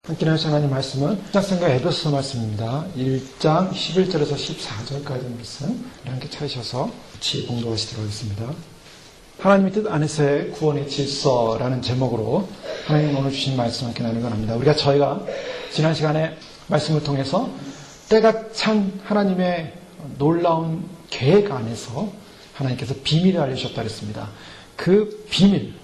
함께 나누실 하나님 말씀은 신약성경 에베소서 말씀입니다. 1장 11절에서 14절까지 말씀 함께 찾으셔서 같이 공부하시도록 하겠습니다. 하나님의 뜻 안에서의 구원의 질서라는 제목으로 하나님 오늘 주신 말씀 함께 나누기 원합니다. 저희가 지난 시간에 말씀을 통해서 때가 찬 하나님의 놀라운 계획 안에서 하나님께서 비밀을 알려주셨다 그랬습니다. 그 비밀,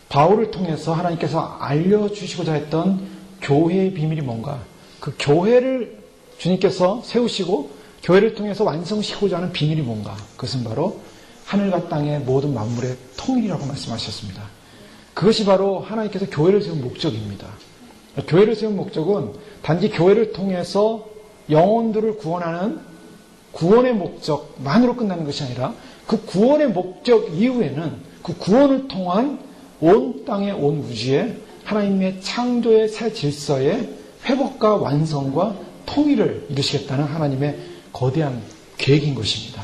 바울을 통해서 하나님께서 알려주시고자 했던 교회의 비밀이 뭔가, 그 교회를 주님께서 세우시고 교회를 통해서 완성시키고자 하는 비밀이 뭔가, 그것은 바로 하늘과 땅의 모든 만물의 통일이라고 말씀하셨습니다. 그것이 바로 하나님께서 교회를 세운 목적입니다. 교회를 세운 목적은 단지 교회를 통해서 영혼들을 구원하는 구원의 목적만으로 끝나는 것이 아니라 그 구원의 목적 이후에는 그 구원을 통한 온 땅의 온 우주에 하나님의 창조의 새 질서의 회복과 완성과 통일을 이루시겠다는 하나님의 거대한 계획인 것입니다.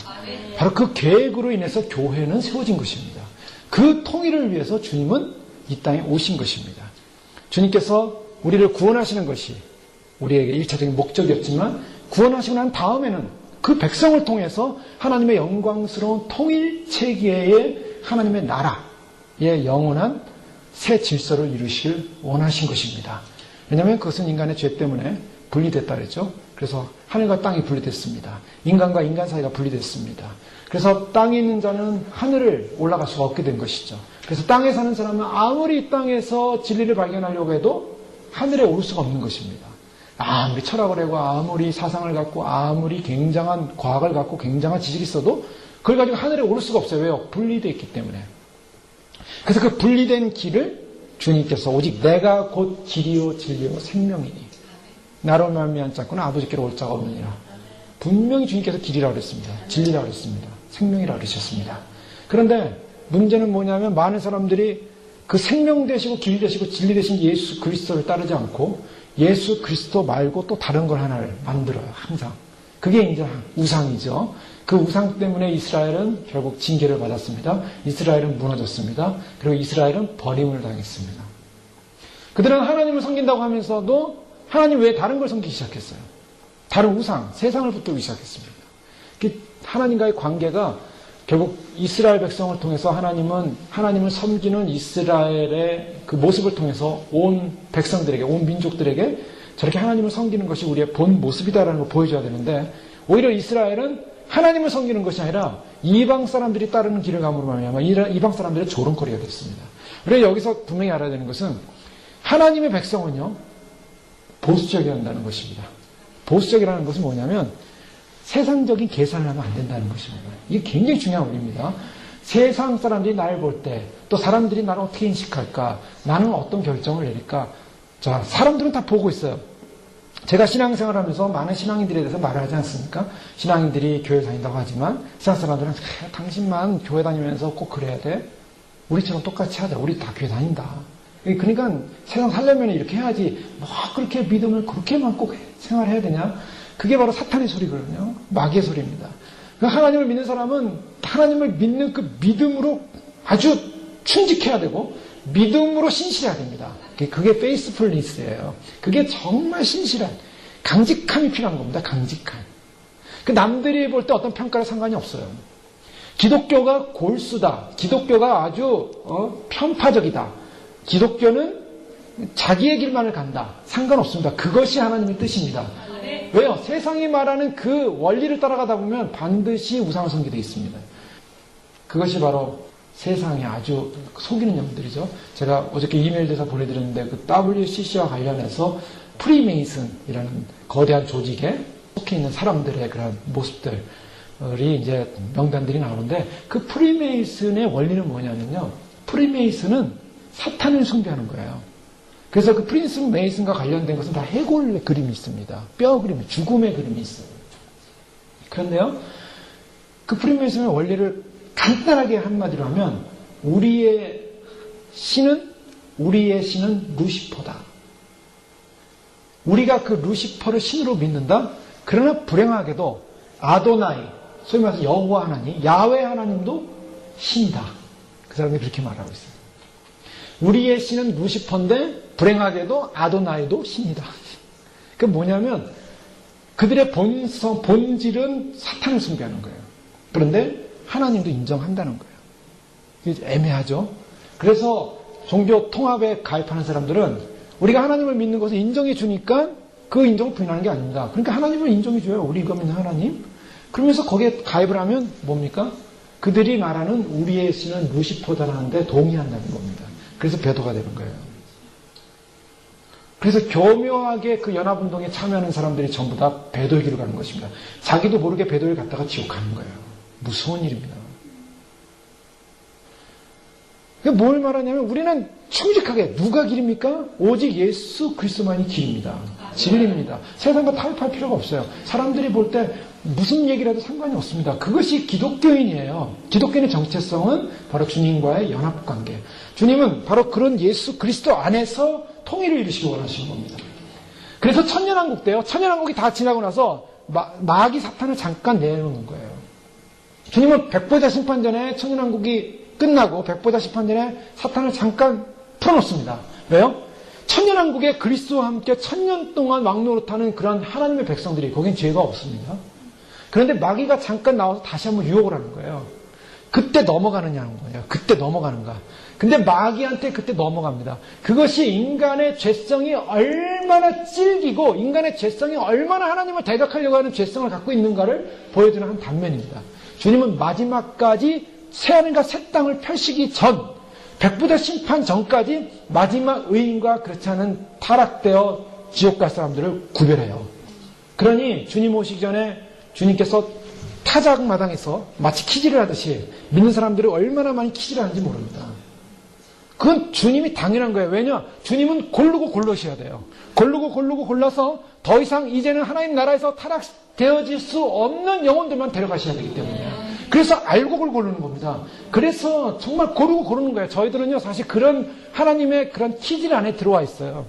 바로 그 계획으로 인해서 교회는 세워진 것입니다. 그 통일을 위해서 주님은 이 땅에 오신 것입니다. 주님께서 우리를 구원하시는 것이 우리에게 1차적인 목적이었지만 구원하시고 난 다음에는 그 백성을 통해서 하나님의 영광스러운 통일 체계의 하나님의 나라의 영원한 새 질서를 이루실 원하신 것입니다. 왜냐하면 그것은 인간의 죄 때문에 분리됐다 그랬죠. 그래서 하늘과 땅이 분리됐습니다. 인간과 인간 사이가 분리됐습니다. 그래서 땅에 있는 자는 하늘을 올라갈 수가 없게 된 것이죠. 그래서 땅에 사는 사람은 아무리 이 땅에서 진리를 발견하려고 해도 하늘에 오를 수가 없는 것입니다. 아무리 철학을 하고 아무리 사상을 갖고 아무리 굉장한 과학을 갖고 굉장한 지식이 있어도 그걸 가지고 하늘에 오를 수가 없어요. 왜요? 분리되어 있기 때문에. 그래서 그 분리된 길을 주님께서 오직 내가 곧 길이요 진리요 생명이니 나로 말미암지 않고는 아버지께로 올 자가 없느니라. 분명히 주님께서 길이라고 그랬습니다. 진리라고 그랬습니다. 생명이라고 그러셨습니다. 그런데 문제는 뭐냐면 많은 사람들이 그 생명 되시고 길 되시고 진리 되신 예수 그리스도를 따르지 않고 예수 그리스도 말고 또 다른 걸 하나를 만들어요. 항상. 그게 이제 우상이죠. 그 우상 때문에 이스라엘은 결국 징계를 받았습니다. 이스라엘은 무너졌습니다. 그리고 이스라엘은 버림을 당했습니다. 그들은 하나님을 섬긴다고 하면서도 하나님 외에 다른 걸 섬기기 시작했어요. 다른 우상, 세상을 붙들기 시작했습니다. 하나님과의 관계가 결국 이스라엘 백성을 통해서 하나님을 섬기는 이스라엘의 그 모습을 통해서 온 백성들에게, 온 민족들에게 저렇게 하나님을 섬기는 것이 우리의 본 모습이다라는 걸 보여줘야 되는데 오히려 이스라엘은 하나님을 섬기는 것이 아니라 이방 사람들이 따르는 길을 감으로 말미암아 이방 사람들의 조롱거리가 됐습니다. 그래서 여기서 분명히 알아야 되는 것은 하나님의 백성은요 보수적이어야 한다는 것입니다. 보수적이라는 것은 뭐냐면 세상적인 계산을 하면 안 된다는 것입니다. 이게 굉장히 중요한 원리입니다. 세상 사람들이 나를 볼 때 또 사람들이 나를 어떻게 인식할까? 나는 어떤 결정을 내릴까? 자, 사람들은 다 보고 있어요. 제가 신앙생활을 하면서 많은 신앙인들에 대해서 말을 하지 않습니까? 신앙인들이 교회 다닌다고 하지만 세상 사람들은 당신만 교회 다니면서 꼭 그래야 돼? 우리처럼 똑같이 하자. 우리 다 교회 다닌다. 그러니까 세상 살려면 이렇게 해야지 뭐 그렇게 믿음을 그렇게만 꼭 생활해야 되냐? 그게 바로 사탄의 소리거든요. 마귀의 소리입니다. 하나님을 믿는 사람은 하나님을 믿는 그 믿음으로 아주 충직해야 되고 믿음으로 신실해야 됩니다. 그게 faithfulness예요. 그게 정말 신실한 강직함이 필요한 겁니다. 강직함. 그 남들이 볼 때 어떤 평가를 상관이 없어요. 기독교가 골수다. 기독교가 아주 편파적이다. 기독교는 자기의 길만을 간다. 상관없습니다. 그것이 하나님의 뜻입니다. 왜요? 세상이 말하는 그 원리를 따라가다 보면 반드시 우상을 섬기게 되어 있습니다. 그것이 바로 세상에 아주 속이는 영들이죠. 제가 어저께 이메일 대사 보내드렸는데 그 WCC와 관련해서 프리메이슨이라는 거대한 조직에 속해 있는 사람들의 그런 모습들이 이제 명단들이 나오는데 그 프리메이슨의 원리는 뭐냐면요. 프리메이슨은 사탄을 숭배하는 거예요. 그래서 그 프리메이슨과 관련된 것은 다 해골의 그림이 있습니다. 뼈 그림이, 죽음의 그림이 있어요. 그런데요. 그 프리메이슨의 원리를 간단하게 한마디로 하면 우리의 신은 루시퍼다. 우리가 그 루시퍼를 신으로 믿는다? 그러나 불행하게도 아도나이, 소위 말해서 여호와 하나님, 야훼 하나님도 신이다. 그 사람이 그렇게 말하고 있어요. 우리의 신은 루시퍼인데 불행하게도 아도나이도 신이다. 그 뭐냐면 그들의 본질은 사탄을 숭배하는 거예요. 그런데 하나님도 인정한다는 거예요. 이게 애매하죠. 그래서 종교 통합에 가입하는 사람들은 우리가 하나님을 믿는 것을 인정해 주니까 그 인정을 부인하는 게 아닙니다. 그러니까 하나님을 인정해 줘요. 우리가 믿는 하나님. 그러면서 거기에 가입을 하면 뭡니까? 그들이 말하는 우리의 신은 루시퍼다라는데 동의한다는 겁니다. 그래서 배도가 되는 거예요. 그래서 교묘하게 그 연합운동에 참여하는 사람들이 전부 다 배도의 길을 가는 것입니다. 자기도 모르게 배도를 갔다가 지옥 가는 거예요. 무서운 일입니다. 뭘 말하냐면 우리는 충직하게 누가 길입니까? 오직 예수 그리스도만이 길입니다. 진리입니다. 세상과 타협할 필요가 없어요. 사람들이 볼 때 무슨 얘기를 해도 상관이 없습니다. 그것이 기독교인이에요. 기독교인의 정체성은 바로 주님과의 연합관계. 주님은 바로 그런 예수 그리스도 안에서 통일을 이루시기 원하시는 겁니다. 그래서 천년왕국 때요. 천년왕국이 다 지나고 나서 마귀 사탄을 잠깐 내놓는 거예요. 주님은 백보자 심판 전에 천년왕국이 끝나고 백보자 심판 전에 사탄을 잠깐 풀어놓습니다. 왜요? 천년왕국에 그리스도와 함께 천년 동안 왕노릇하는 그런 하나님의 백성들이 거긴 죄가 없습니다. 그런데 마귀가 잠깐 나와서 다시 한번 유혹을 하는 거예요. 그때 넘어가느냐는 거예요. 그때 넘어가는가. 근데 마귀한테 그때 넘어갑니다. 그것이 인간의 죄성이 얼마나 찔기고 인간의 죄성이 얼마나 하나님을 대적하려고 하는 죄성을 갖고 있는가를 보여주는 한 단면입니다. 주님은 마지막까지 새하늘과 새 땅을 펼치기 전 백부대 심판 전까지 마지막 의인과 그렇지 않은 타락되어 지옥 갈 사람들을 구별해요. 그러니 주님 오시기 전에 주님께서 타작마당에서 마치 키질을 하듯이 믿는 사람들을 얼마나 많이 키질을 하는지 모릅니다. 그건 주님이 당연한 거예요. 왜냐? 주님은 고르고 골라셔야 돼요. 고르고 골라서 더 이상 이제는 하나님 나라에서 타락되어질 수 없는 영혼들만 데려가셔야 되기 때문이에요. 그래서 알곡을 고르는 겁니다. 그래서 정말 고르고 고르는 거예요. 저희들은요, 사실 그런 하나님의 그런 키질 안에 들어와 있어요.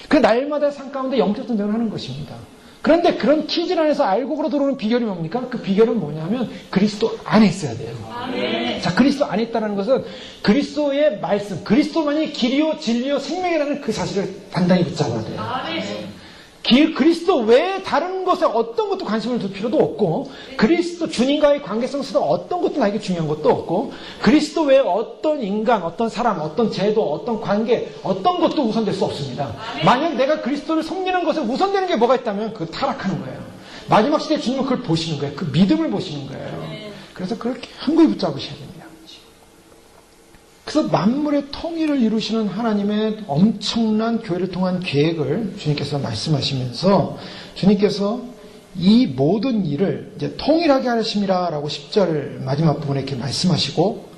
그 날마다 삶 가운데 영적 전쟁을 하는 것입니다. 그런데 그런 키질 안에서 알곡으로 들어오는 비결이 뭡니까? 그 비결은 뭐냐면 그리스도 안에 있어야 돼요. 아멘. 자, 그리스도 안에 있다는 것은 그리스도의 말씀, 그리스도만이 길이요 진리요 생명이라는 그 사실을 단단히 붙잡아야 돼요. 아멘. 그리스도 외에 다른 것에 어떤 것도 관심을 둘 필요도 없고, 그리스도 주님과의 관계성 속에서 어떤 것도 나에게 중요한 것도 없고, 그리스도 외에 어떤 인간, 어떤 사람, 어떤 제도, 어떤 관계, 어떤 것도 우선될 수 없습니다. 만약 내가 그리스도를 섬기는 것에 우선되는 게 뭐가 있다면 그거 타락하는 거예요. 마지막 시대에 주님은 그걸 보시는 거예요. 그 믿음을 보시는 거예요. 그래서 그렇게 한국에 붙잡으셔야 됩니다. 그래서 만물의 통일을 이루시는 하나님의 엄청난 교회를 통한 계획을 주님께서 말씀하시면서 주님께서 이 모든 일을 이제 통일하게 하심이라라고 10절 마지막 부분에 이렇게 말씀하시고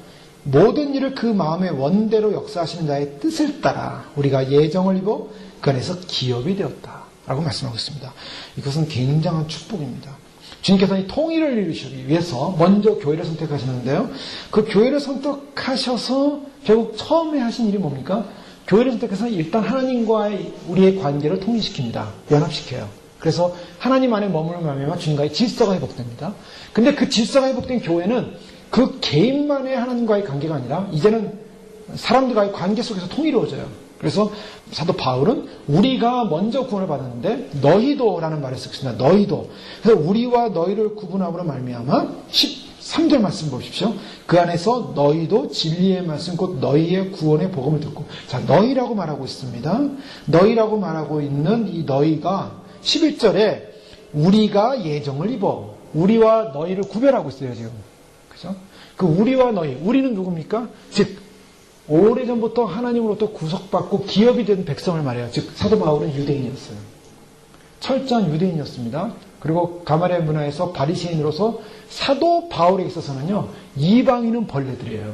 모든 일을 그 마음의 원대로 역사하시는 자의 뜻을 따라 우리가 예정을 입어 그 안에서 기업이 되었다라고 말씀하고 있습니다. 이것은 굉장한 축복입니다. 주님께서 이 통일을 이루시기 위해서 먼저 교회를 선택하시는데요. 그 교회를 선택하셔서 결국 처음에 하신 일이 뭡니까? 교회를 선택해서 일단 하나님과의 우리의 관계를 통일시킵니다. 연합시켜요. 그래서 하나님 안에 머물면 주님과의 질서가 회복됩니다. 근데 그 질서가 회복된 교회는 그 개인만의 하나님과의 관계가 아니라 이제는 사람들과의 관계 속에서 통일이루어져요. 그래서 사도 바울은 우리가 먼저 구원을 받았는데 너희도라는 말을 쓰겠습니다. 너희도. 그래서 우리와 너희를 구분함으로 말미암아 13절 말씀 보십시오. 그 안에서 너희도 진리의 말씀 곧 너희의 구원의 복음을 듣고 자 너희라고 말하고 있습니다. 너희라고 말하고 있는 이 너희가 11절에 우리가 예정을 입어 우리와 너희를 구별하고 있어요 지금. 그죠? 그 우리와 너희 우리는 누굽니까? 즉 오래전부터 하나님으로부터 구속받고 기업이 된 백성을 말해요. 즉 사도 바울은 유대인이었어요. 철저한 유대인이었습니다. 그리고 가말리엘 문화에서 바리새인으로서 사도 바울에 있어서는요. 이방인은 벌레들이에요.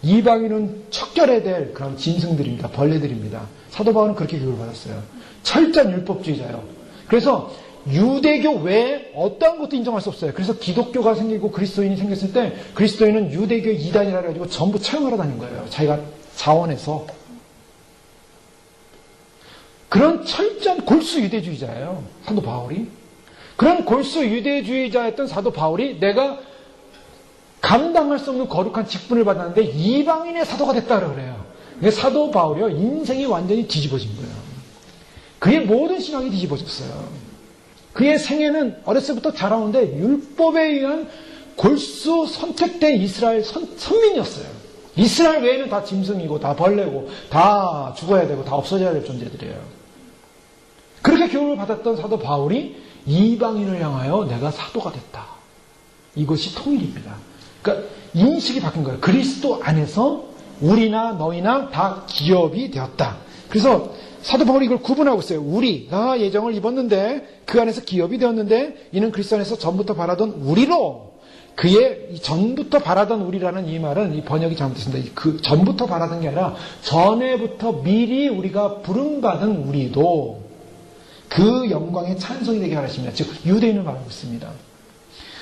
이방인은 척결해야 될 그런 짐승들입니다. 벌레들입니다. 사도 바울은 그렇게 교육을 받았어요. 철저한 율법주의자예요. 그래서 유대교 외에 어떠한 것도 인정할 수 없어요. 그래서 기독교가 생기고 그리스도인이 생겼을 때 그리스도인은 유대교의 이단이라 해가지고 전부 처형하러 다닌 거예요. 자기가 자원해서. 그런 철저한 골수 유대주의자예요. 사도 바울이. 그런 골수 유대주의자였던 사도 바울이 내가 감당할 수 없는 거룩한 직분을 받았는데 이방인의 사도가 됐다고 그래요. 사도 바울이요, 인생이 완전히 뒤집어진 거예요. 그의 모든 신앙이 뒤집어졌어요. 그의 생애는 어렸을 때부터 자라오는데 율법에 의한 골수 선택된 이스라엘 선민이었어요. 이스라엘 외에는 다 짐승이고 다 벌레고 다 죽어야 되고 다 없어져야 될 존재들이에요. 그렇게 교훈을 받았던 사도 바울이 이방인을 향하여 내가 사도가 됐다. 이것이 통일입니다. 그러니까 인식이 바뀐 거예요. 그리스도 안에서 우리나 너희나 다 기업이 되었다. 그래서 사도 바울이 이걸 구분하고 있어요. 우리가 예정을 입었는데 그 안에서 기업이 되었는데 이는 그리스도 안에서 전부터 바라던 우리로, 그의 전부터 바라던 우리라는 이 말은 이 번역이 잘못됐습니다. 그 전부터 바라던 게 아니라 전에부터 미리 우리가 부름받은 우리도 그 영광의 찬송이 되게 하십니다. 즉 유대인을 말하고 있습니다.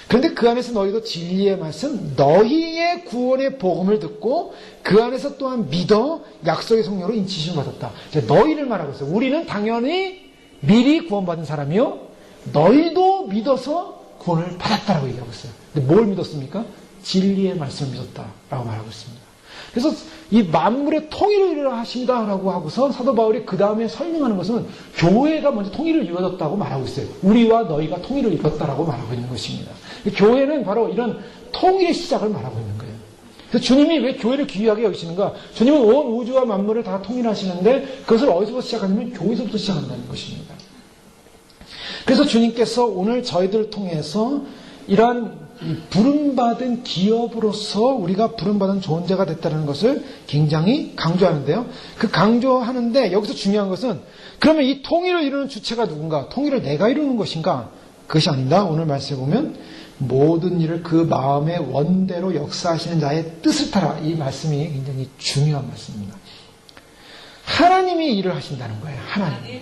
그런데 그 안에서 너희도 진리의 말씀, 너희의 구원의 복음을 듣고 그 안에서 또한 믿어 약속의 성령으로 인치심을 받았다. 너희를 말하고 있어요. 우리는 당연히 미리 구원받은 사람이요, 너희도 믿어서 구원을 받았다라고 얘기하고 있어요. 근데 뭘 믿었습니까? 진리의 말씀을 믿었다라고 말하고 있습니다. 그래서 이 만물의 통일을 이루하신다라고 하고서 사도 바울이 그 다음에 설명하는 것은 교회가 먼저 통일을 이루어졌다고 말하고 있어요. 우리와 너희가 통일을 이뤘다라고 말하고 있는 것입니다. 교회는 바로 이런 통일의 시작을 말하고 있는 거예요. 그래서 주님이 왜 교회를 귀하게 여기시는가? 주님은 온 우주와 만물을 다 통일하시는데 그것을 어디서부터 시작하냐면 교회에서부터 시작한다는 것입니다. 그래서 주님께서 오늘 저희들을 통해서 이러한 부름받은 기업으로서 우리가 부름받은 존재가 됐다는 것을 굉장히 강조하는데요. 그 강조하는데 여기서 중요한 것은 그러면 이 통일을 이루는 주체가 누군가? 통일을 내가 이루는 것인가? 그것이 아니다. 오늘 말씀에 보면 모든 일을 그 마음의 원대로 역사하시는 자의 뜻을 따라, 이 말씀이 굉장히 중요한 말씀입니다. 하나님이 일을 하신다는 거예요. 하나님.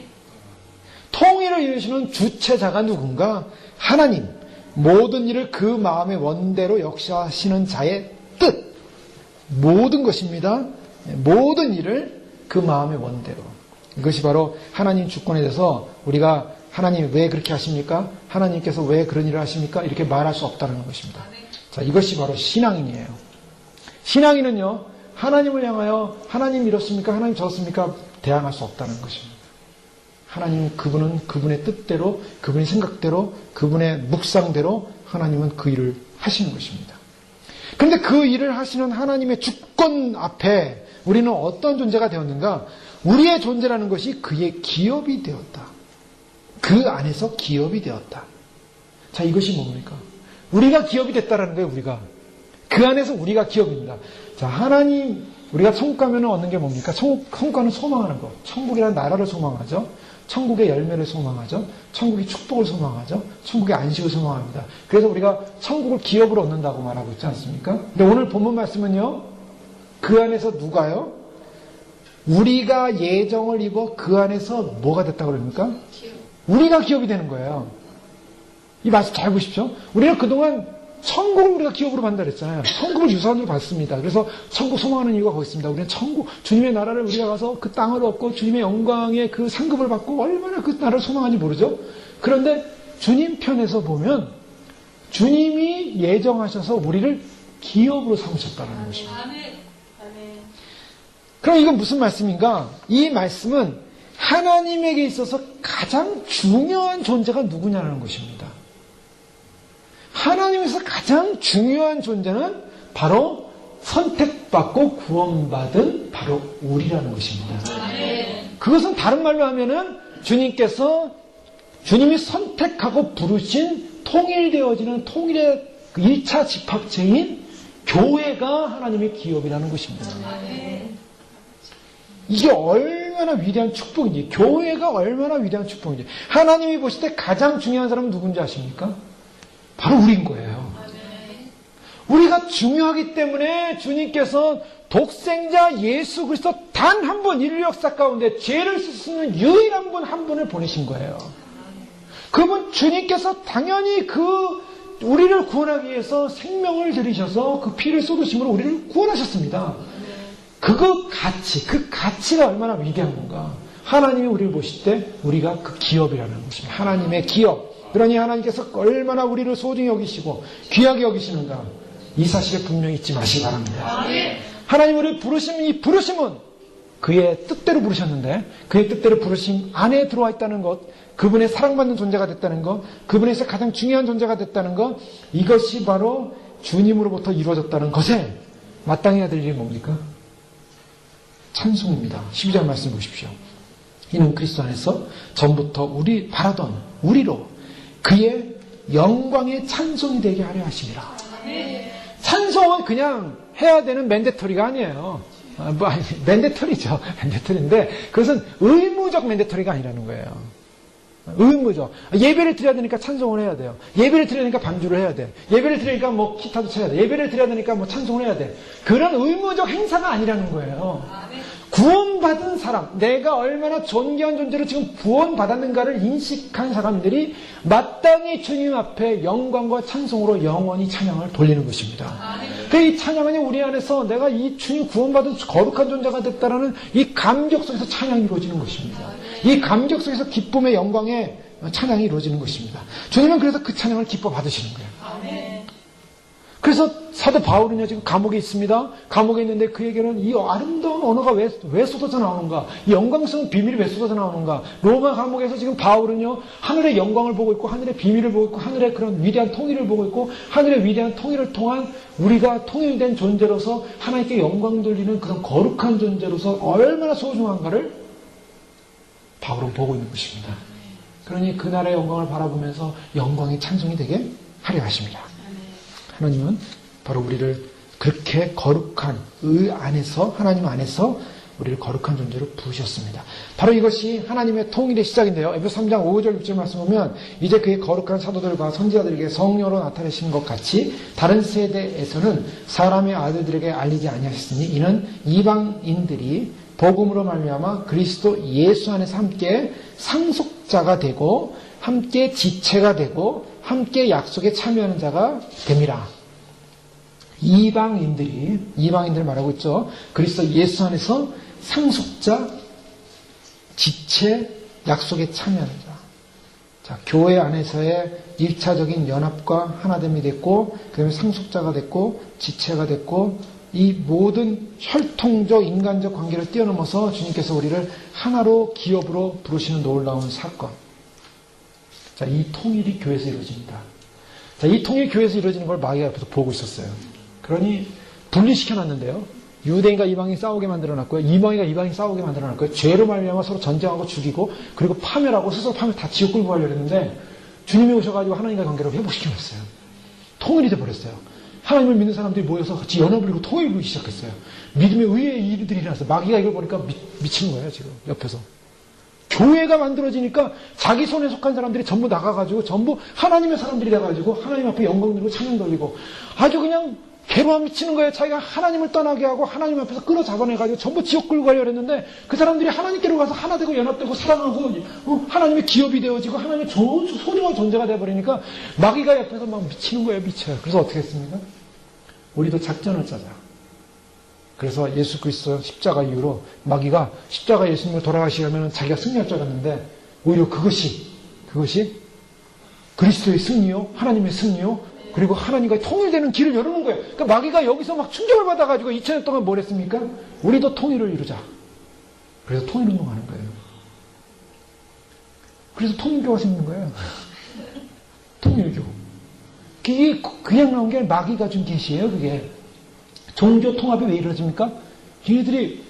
통일을 이루시는 주체자가 누군가? 하나님. 모든 일을 그 마음의 원대로 역사하시는 자의 뜻. 모든 것입니다. 모든 일을 그 마음의 원대로. 이것이 바로 하나님 주권에 대해서 우리가 하나님이 왜 그렇게 하십니까? 하나님께서 왜 그런 일을 하십니까? 이렇게 말할 수 없다는 것입니다. 자, 이것이 바로 신앙인이에요. 신앙인은요, 하나님을 향하여 하나님 이렇습니까? 하나님 저렇습니까? 대항할 수 없다는 것입니다. 하나님, 그분은 그분의 뜻대로, 그분의 생각대로, 그분의 묵상대로 하나님은 그 일을 하시는 것입니다. 그런데 그 일을 하시는 하나님의 주권 앞에 우리는 어떤 존재가 되었는가? 우리의 존재라는 것이 그의 기업이 되었다. 그 안에서 기업이 되었다. 자, 이것이 뭡니까? 우리가 기업이 됐다라는 거예요, 우리가. 그 안에서 우리가 기업입니다. 자, 하나님, 우리가 천국 가면 얻는 게 뭡니까? 천국가는 소망하는 거. 천국이라는 나라를 소망하죠. 천국의 열매를 소망하죠. 천국의 축복을 소망하죠. 천국의 안식을 소망합니다. 그래서 우리가 천국을 기업으로 얻는다고 말하고 있지 않습니까? 근데 오늘 본문 말씀은요, 그 안에서 누가요? 우리가 예정을 입어 그 안에서 뭐가 됐다고 그럽니까? 우리가 기업이 되는 거예요. 이 말씀 잘 보십시오. 우리는 그동안 천국을 우리가 기업으로 받는다 그랬잖아요. 천국을 유산으로 받습니다. 그래서 천국 소망하는 이유가 거기 있습니다. 우리는 천국, 주님의 나라를 우리가 가서 그 땅을 얻고 주님의 영광의 그 상급을 받고 얼마나 그 나라를 소망하는지 모르죠. 그런데 주님 편에서 보면 주님이 예정하셔서 우리를 기업으로 삼으셨다는 것입니다. 그럼 이건 무슨 말씀인가? 이 말씀은 하나님에게 있어서 가장 중요한 존재가 누구냐는 것입니다. 하나님에서 가장 중요한 존재는 바로 선택받고 구원받은 바로 우리라는 것입니다. 그것은 다른 말로 하면은 주님이 선택하고 부르신 통일되어지는 통일의 1차 집합체인 교회가 하나님의 기업이라는 것입니다. 이게 얼마나 위대한 축복인지, 교회가 얼마나 위대한 축복인지. 하나님이 보실 때 가장 중요한 사람은 누군지 아십니까? 바로 우리인 거예요. 우리가 중요하기 때문에 주님께서 독생자 예수 그리스도 단 한 분, 인류 역사 가운데 죄를 씻는 유일한 분 한 분을 보내신 거예요. 그분 주님께서 당연히 우리를 구원하기 위해서 생명을 들이셔서 그 피를 쏟으심으로 우리를 구원하셨습니다. 그 가치가 얼마나 위대한 건가. 하나님이 우리를 보실 때 우리가 그 기업이라는 것입니다. 하나님의 기업. 그러니 하나님께서 얼마나 우리를 소중히 여기시고 귀하게 여기시는가. 이 사실에 분명히 잊지 마시기 바랍니다. 하나님 우리를 부르시면 이 부르심은 그의 뜻대로 부르셨는데 그의 뜻대로 부르심 안에 들어와 있다는 것, 그분의 사랑받는 존재가 됐다는 것, 그분에서 가장 중요한 존재가 됐다는 것, 이것이 바로 주님으로부터 이루어졌다는 것에 마땅히 해야 될 일이 뭡니까? 찬송입니다. 12절 말씀 보십시오. 이는 그리스도 안에서 전부터 우리 바라던 우리로 그의 영광의 찬송이 되게 하려 하심이라. 찬송은 그냥 해야 되는 맨데터리가 아니에요. 맨데터리죠. 맨데터리인데 그것은 의무적 맨데터리가 아니라는 거예요. 의무죠. 예배를 드려야 되니까 찬송을 해야 돼요. 예배를 드려야 되니까 반주를 해야 돼. 예배를 드리니까 뭐 기타도 쳐야 돼. 예배를 드려야 되니까 뭐 찬송을 해야 돼. 그런 의무적 행사가 아니라는 거예요. 구원받은 사람, 내가 얼마나 존귀한 존재로 지금 구원받았는가를 인식한 사람들이 마땅히 주님 앞에 영광과 찬송으로 영원히 찬양을 돌리는 것입니다. 이 찬양은 우리 안에서 내가 이 주님 구원받은 거룩한 존재가 됐다라는 이 감격 속에서 찬양이 이루어지는 것입니다. 이 감격 속에서 기쁨의 영광의 찬양이 이루어지는 것입니다. 주님은 그래서 그 찬양을 기뻐 받으시는 거예요. 그래서 사도 바울은요 지금 감옥에 있습니다. 감옥에 있는데 그에게는 이 아름다운 언어가 왜 쏟아져 나오는가? 이 영광스러운 비밀이 왜 쏟아져 나오는가? 로마 감옥에서 지금 바울은요 하늘의 영광을 보고 있고 하늘의 비밀을 보고 있고 하늘의 그런 위대한 통일을 보고 있고 하늘의 위대한 통일을 통한 우리가 통일된 존재로서 하나님께 영광 돌리는 그런 거룩한 존재로서 얼마나 소중한가를 바울은 보고 있는 것입니다. 그러니 그날의 영광을 바라보면서 영광의 찬송이 되게 하려 하십니다. 하나님은 바로 우리를 그렇게 거룩한 안에서 하나님 안에서 우리를 거룩한 존재로 부으셨습니다. 바로 이것이 하나님의 통일의 시작인데요. 에베소 3장 5절 6절 말씀 보면 이제 그의 거룩한 사도들과 선지자들에게 성령으로 나타내신 것 같이 다른 세대에서는 사람의 아들들에게 알리지 아니하셨으니 이는 이방인들이 복음으로 말미암아 그리스도 예수 안에서 함께 상속자가 되고 함께 지체가 되고 함께 약속에 참여하는 자가 됨이라. 이방인들 말하고 있죠. 그리스도 예수 안에서 상속자, 지체, 약속에 참여하는 자. 자, 교회 안에서의 1차적인 연합과 하나됨이 됐고, 그 다음에 상속자가 됐고, 지체가 됐고, 이 모든 혈통적, 인간적 관계를 뛰어넘어서 주님께서 우리를 하나로 기업으로 부르시는 놀라운 사건. 자, 이 통일이 교회에서 이루어집니다. 자, 이 통일이 교회에서 이루어지는 걸 마귀가 옆에서 보고 있었어요. 그러니 분리시켜놨는데요. 유대인과 이방인 싸우게 만들어놨고요. 이방인과 이방인 싸우게 만들어놨고요. 죄로 말미암아 서로 전쟁하고 죽이고 그리고 파멸하고 스스로 파멸 다 지옥 끌고 가려고 했는데 주님이 오셔가지고 하나님과 관계를 회복시켜놨어요. 통일이 돼버렸어요. 하나님을 믿는 사람들이 모여서 같이 연합을 이루고 통일을 이루기 시작했어요. 믿음의 의의 일들이 일어났어요. 마귀가 이걸 보니까 미치는 거예요. 지금 옆에서. 교회가 만들어지니까 자기 손에 속한 사람들이 전부 나가가지고 전부 하나님의 사람들이 돼가지고 하나님 앞에 영광 돌리고 찬양 돌리고 아주 그냥 괴로움 미치는 거예요. 자기가 하나님을 떠나게 하고 하나님 앞에서 끌어 잡아내가지고 전부 지옥 끌고 가려고 했는데 그 사람들이 하나님께로 가서 하나 되고 연합되고 사랑하고 하나님의 기업이 되어지고 하나님의 소중한 존재가 되어버리니까 마귀가 옆에서 막 미치는 거예요. 미쳐요. 그래서 어떻게 했습니까? 우리도 작전을 짜자. 그래서 예수 그리스도 십자가 이후로 마귀가 십자가 예수님을 돌아가시려면 자기가 승리할 줄 알았는데 오히려 그것이 그리스도의 승리요, 하나님의 승리요, 그리고 하나님과 통일되는 길을 열어놓은 거예요. 그러니까 마귀가 여기서 막 충격을 받아가지고 2000년 동안 뭘 했습니까? 우리도 통일을 이루자. 그래서 통일운동하는 거예요. 그래서 통일교가 생긴 거예요. 통일교. 그게 그냥 나온 게 마귀가 준 계시예요. 그게. 종교 통합이 왜 이루어집니까? 얘네들이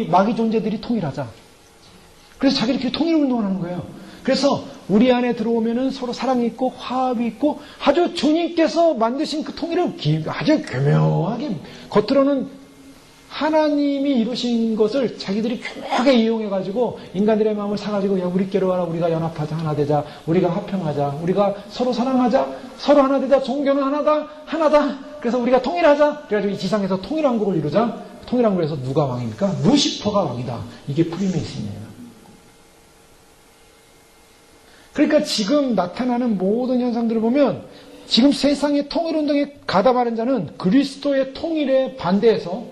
마귀 존재들이 통일하자. 그래서 자기들끼리 통일운동을 하는 거예요. 그래서 우리 안에 들어오면은 서로 사랑이 있고 화합이 있고 아주 주님께서 만드신 그 통일을 아주 교묘하게 겉으로는 하나님이 이루신 것을 자기들이 교묘하게 이용해가지고 인간들의 마음을 사가지고 야 우리께로 와라, 우리가 연합하자, 하나 되자, 우리가 화평하자, 우리가 서로 사랑하자, 서로 하나 되자, 종교는 하나다. 그래서 우리가 통일하자. 그래가지고 이 지상에서 통일왕국을 이루자. 통일왕국에서 누가 왕입니까? 루시퍼가 왕이다. 이게 프리메이슨이에요. 그러니까 지금 나타나는 모든 현상들을 보면 지금 세상의 통일운동에 가담하는 자는 그리스도의 통일에 반대해서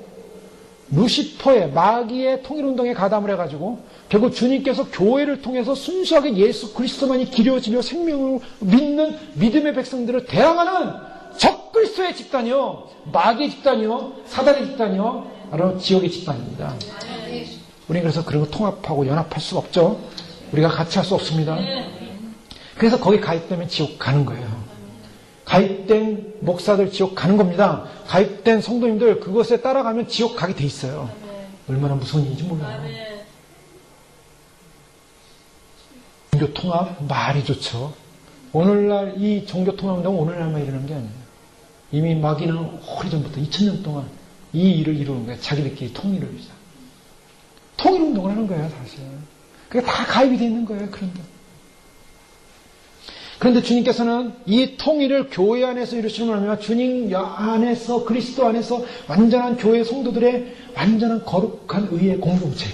루시퍼의 마귀의 통일운동에 가담을 해가지고 결국 주님께서 교회를 통해서 순수하게 예수 그리스도만이 길이요 진리요 생명을 믿는 믿음의 백성들을 대항하는 적그리스도의 집단이요, 마귀의 집단이요, 사단의 집단이요, 바로 지옥의 집단입니다. 우리는 그래서 그런 거 통합하고 연합할 수 없죠. 우리가 같이 할 수 없습니다. 그래서 거기 가입되면 지옥 가는 거예요. 가입된 목사들 지옥 가는 겁니다. 가입된 성도님들 그것에 따라가면 지옥 가게 돼 있어요. 얼마나 무서운 일인지 몰라요. 종교 통합 말이 좋죠. 오늘날 이 종교 통합은 오늘날만 일어난 게 아니에요. 이미 마귀는 오래전부터 2000년 동안 이 일을 이루는 거예요. 자기들끼리 통일을 위해서. 통일 운동을 하는 거예요, 사실. 그게 다 가입이 돼 있는 거예요, 그런데 주님께서는 이 통일을 교회 안에서 이루시는 건 아니라 주님 안에서, 그리스도 안에서 완전한 교회 성도들의 완전한 거룩한 의의 공동체,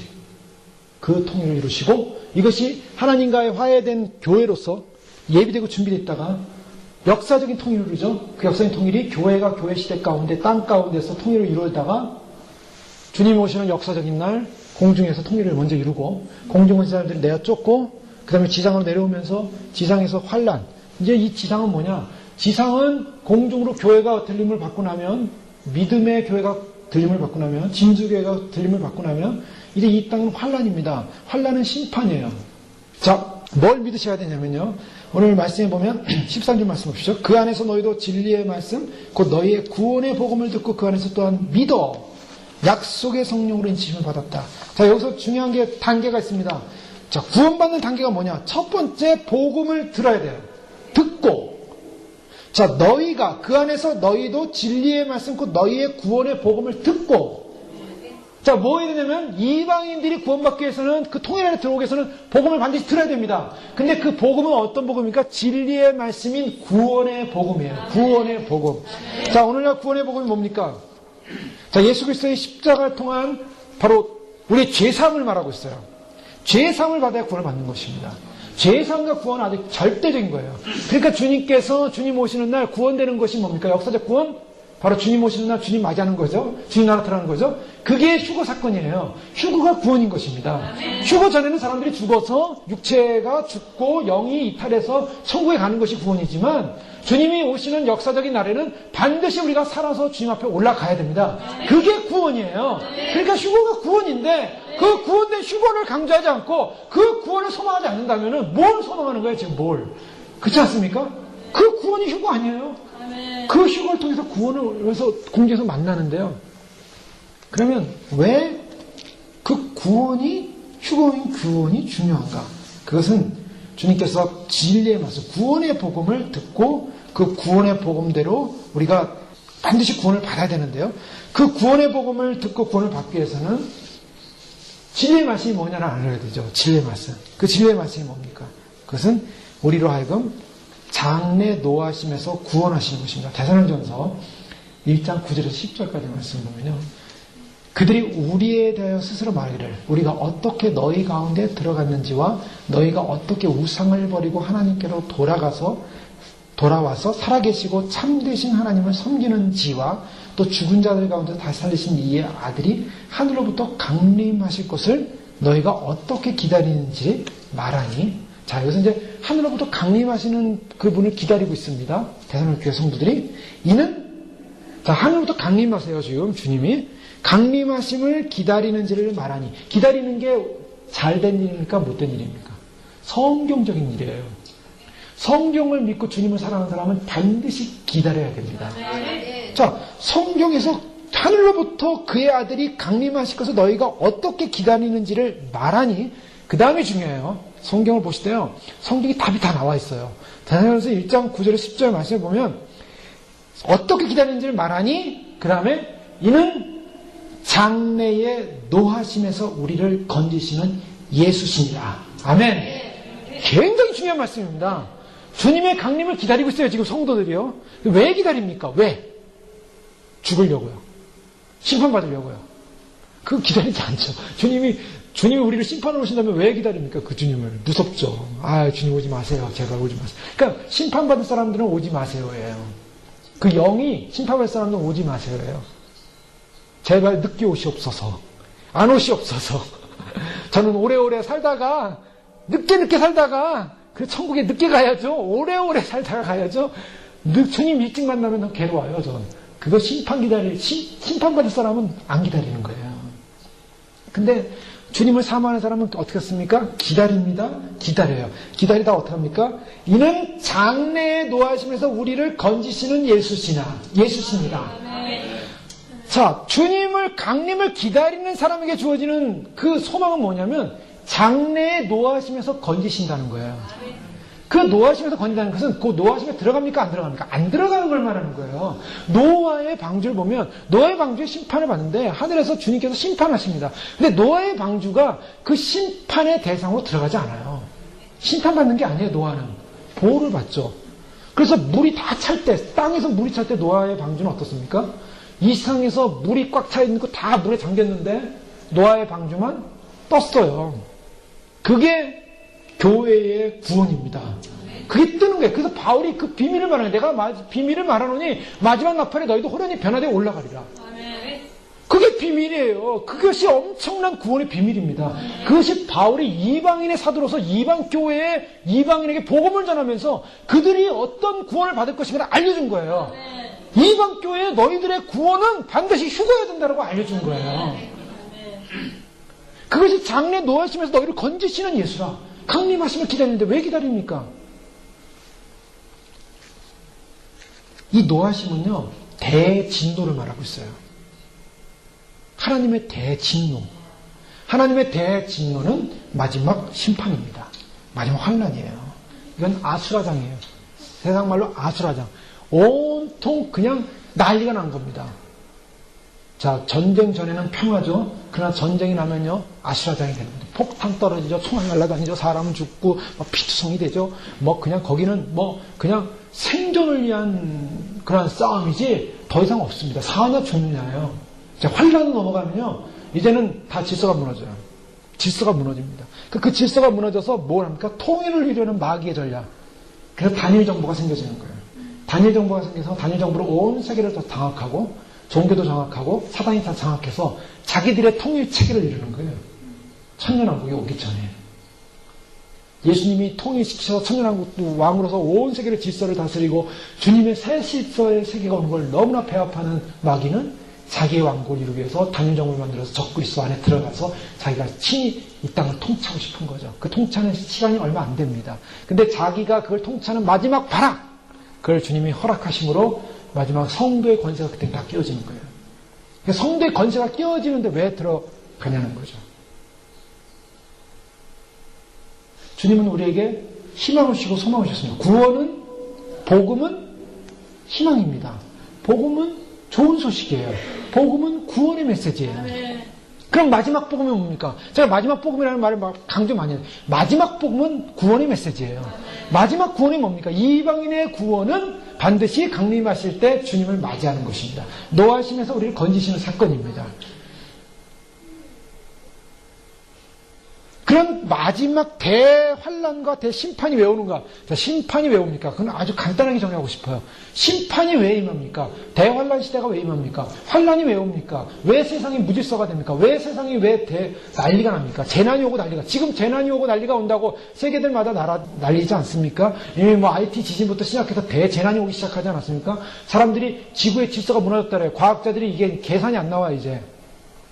그 통일을 이루시고 이것이 하나님과의 화해된 교회로서 예비되고 준비됐다가 역사적인 통일을 이루죠. 그 역사적인 통일이 교회가 교회 시대 가운데 땅 가운데서 통일을 이루다가 주님이 오시는 역사적인 날 공중에서 통일을 먼저 이루고 공중의 사람들이 내어 쫓고 그 다음에 지상으로 내려오면서 지상에서 환란. 이제 이 지상은 뭐냐? 지상은 공중으로 교회가 들림을 받고 나면, 믿음의 교회가 들림을 받고 나면, 진주교회가 들림을 받고 나면 이제 이 땅은 환란입니다. 환란은 심판이에요. 자, 뭘 믿으셔야 되냐면요. 오늘 말씀에 보면 13절 말씀 보십시오. 그 안에서 너희도 진리의 말씀, 곧 너희의 구원의 복음을 듣고 그 안에서 또한 믿어 약속의 성령으로 인치심을 받았다. 자, 여기서 중요한 게 단계가 있습니다. 자, 구원받는 단계가 뭐냐? 첫 번째, 복음을 들어야 돼요. 듣고. 자, 너희가, 그 안에서 너희도 진리의 말씀, 곧 너희의 구원의 복음을 듣고. 자, 뭐 해야 되냐면, 이방인들이 구원받기 위해서는, 그 통일 안에 들어오기 위해서는 복음을 반드시 들어야 됩니다. 근데 그 복음은 어떤 복음입니까? 진리의 말씀인 구원의 복음이에요. 구원의 복음. 자, 오늘날 구원의 복음이 뭡니까? 자, 예수 그리스도의 십자가를 통한 바로 우리의 죄사함을 말하고 있어요. 죄사함을 받아야 구원을 받는 것입니다. 죄사함과 구원은 아주 절대적인 거예요. 그러니까 주님께서 주님 오시는 날 구원되는 것이 뭡니까? 역사적 구원? 바로 주님 오시는 날 주님 맞이하는 거죠. 주님 나라 들어가는 거죠. 그게 휴거 사건이에요. 휴거가 구원인 것입니다. 휴거 전에는 사람들이 죽어서 육체가 죽고 영이 이탈해서 천국에 가는 것이 구원이지만 주님이 오시는 역사적인 날에는 반드시 우리가 살아서 주님 앞에 올라가야 됩니다. 그게 구원이에요. 그러니까 휴거가 구원인데 그 구원된 휴거를 강조하지 않고 그 구원을 소망하지 않는다면 뭘 소망하는 거예요? 지금 뭘? 그렇지 않습니까? 그 구원이 휴거 아니에요. 그 휴거를 통해서 구원을 해서 공중에서 만나는데요. 그러면 왜 그 구원이 휴거인 구원이 중요한가? 그것은 주님께서 진리의 말씀, 구원의 복음을 듣고 그 구원의 복음대로 우리가 반드시 구원을 받아야 되는데요. 그 구원의 복음을 듣고 구원을 받기 위해서는 진리의 말씀이 뭐냐를 알아야 되죠. 진리의 말씀. 그 진리의 말씀이 뭡니까? 그것은 우리로 하여금 장래 노하심에서 구원하시는 것입니다. 데살로니가전서 1장 9절에서 10절까지 말씀 보면요. 그들이 우리에 대하여 스스로 말하기를 우리가 어떻게 너희 가운데 들어갔는지와 너희가 어떻게 우상을 버리고 하나님께로 돌아와서 살아계시고 참되신 하나님을 섬기는지와 또 죽은 자들 가운데 다시 살리신 이의 아들이 하늘로부터 강림하실 것을 너희가 어떻게 기다리는지 말하니. 자, 여기서 이제 하늘로부터 강림하시는 그분을 기다리고 있습니다. 데살로니가 교회 성도들이. 이는 자, 하늘로부터 강림하세요. 지금 주님이 강림하심을 기다리는지를 말하니. 기다리는 게 잘된 일입니까? 못된 일입니까? 성경적인 일이에요. 성경을 믿고 주님을 사랑하는 사람은 반드시 기다려야 됩니다. 자, 성경에서 하늘로부터 그의 아들이 강림하실 것을 너희가 어떻게 기다리는지를 말하니. 그 다음이 중요해요. 성경을 보실 때요. 성경이 답이 다 나와 있어요. 데살로니가전서 1장 9절에 10절 말씀을 보면 어떻게 기다리는지를 말하니. 그 다음에 이는 장래의 노하심에서 우리를 건지시는 예수시니라. 아멘. 굉장히 중요한 말씀입니다. 주님의 강림을 기다리고 있어요. 지금 성도들이요. 왜 기다립니까? 왜? 죽으려고요. 심판받으려고요. 그거 기다리지 않죠. 주님이 우리를 심판하러 오신다면 왜 기다립니까? 그 주님을. 무섭죠. 아, 주님 오지 마세요. 제발 오지 마세요. 그러니까 심판받을 사람들은 오지 마세요예요. 그 영이 심판받을 사람들은 오지 마세요예요. 제발 늦게 오시옵소서. 안 오시옵소서. 저는 오래오래 살다가 늦게 살다가 그 천국에 늦게 가야죠. 오래오래 살다가 가야죠. 주님 일찍 만나면 괴로워요. 저는. 그거 심판받을 사람은 안 기다리는 거예요. 근데 주님을 사모하는 사람은 어떻게 했습니까? 기다립니다. 기다려요. 기다리다 어떻게 합니까? 이는 장래에 노하시면서 우리를 건지시는 예수십니다. 자, 주님을, 강림을 기다리는 사람에게 주어지는 그 소망은 뭐냐면 장래에 노하시면서 건지신다는 거예요. 그 노하심에서 건진다는 것은 그 노하심에 들어갑니까? 안 들어갑니까? 안 들어가는 걸 말하는 거예요. 노아의 방주를 보면 노아의 방주에 심판을 받는데 하늘에서 주님께서 심판하십니다. 근데 노아의 방주가 그 심판의 대상으로 들어가지 않아요. 심판받는 게 아니에요. 노아는. 보호를 받죠. 그래서 물이 다 찰 때, 땅에서 물이 찰 때 노아의 방주는 어떻습니까? 이 세상에서 물이 꽉 차 있는 거 다 물에 잠겼는데 노아의 방주만 떴어요. 그게 교회의 구원입니다. 그게 뜨는 거예요. 그래서 바울이 그 비밀을 말하는 거예요. 내가 비밀을 말하노니 마지막 나팔에 너희도 호련히 변화되어 올라가리라. 그게 비밀이에요. 그것이 엄청난 구원의 비밀입니다. 그것이 바울이 이방인의 사도로서 이방 교회에 이방인에게 복음을 전하면서 그들이 어떤 구원을 받을 것인가를 알려준 거예요. 이방 교회에 너희들의 구원은 반드시 휴거해야 된다고 알려준 거예요. 그것이 장래 노하시면서 너희를 건지시는 예수라. 강림하시면 기다리는데 왜 기다립니까? 이 노하심은요, 대진노를 말하고 있어요. 하나님의 대진노. 하나님의 대진노는 마지막 심판입니다. 마지막 환난이에요. 이건 아수라장이에요. 세상 말로 아수라장. 온통 그냥 난리가 난 겁니다. 자, 전쟁 전에는 평화죠. 그러나 전쟁이 나면요, 아수라장이 되는 거죠. 폭탄 떨어지죠. 총알 날아다니죠. 사람 죽고, 피투성이 되죠. 그냥 거기는 그냥 생존을 위한 그런 싸움이지 더 이상 없습니다. 사냐 죽느냐예요. 자, 환란을 넘어가면요, 이제는 다 질서가 무너져요. 질서가 무너집니다. 그 질서가 무너져서 뭘 합니까? 통일을 이루려는 마귀의 전략. 그래서 단일 정부가 생겨지는 거예요. 단일 정부가 생겨서 단일 정부로 온 세계를 다 장악하고, 종교도 장악하고 사단이 다 장악해서 자기들의 통일 체계를 이루는 거예요. 천년왕국이 오기 전에. 예수님이 통일시켜서 천년왕국 왕으로서 온 세계의 질서를 다스리고 주님의 새 질서의 세계가 오는 걸 너무나 배합하는 마귀는 자기의 왕국을 이루기 위해서 단일 정부를 만들어서 적그리스도 안에 들어가서 자기가 친히 이 땅을 통치하고 싶은 거죠. 그 통치하는 시간이 얼마 안 됩니다. 근데 자기가 그걸 통치하는 마지막 발악, 그걸 주님이 허락하심으로 마지막 성도의 권세가 그때 다 끼워지는 거예요. 그러니까 성도의 권세가 끼워지는데 왜 들어가냐는 거죠. 주님은 우리에게 희망을 주시고 소망을 주셨습니다. 구원은, 복음은 희망입니다. 복음은 좋은 소식이에요. 복음은 구원의 메시지예요. 그럼 마지막 복음이 뭡니까? 제가 마지막 복음이라는 말을 강조 많이 해요. 마지막 복음은 구원의 메시지예요. 마지막 구원이 뭡니까? 이방인의 구원은 반드시 강림하실 때 주님을 맞이하는 것입니다. 노하심에서 우리를 건지시는 사건입니다. 그런 마지막 대환란과 대심판이 왜 오는가? 자, 심판이 왜 옵니까? 그건 아주 간단하게 정리하고 싶어요. 심판이 왜 임합니까? 대환란 시대가 왜 임합니까? 환란이 왜 옵니까? 왜 세상이 무질서가 됩니까? 왜 세상이 왜 난리가 납니까? 재난이 오고 난리가. 지금 재난이 오고 난리가 온다고 세계들마다 난리지 않습니까? 이미 IT 지진부터 시작해서 대재난이 오기 시작하지 않았습니까? 사람들이 지구의 질서가 무너졌다래요. 과학자들이 이게 계산이 안 나와 이제.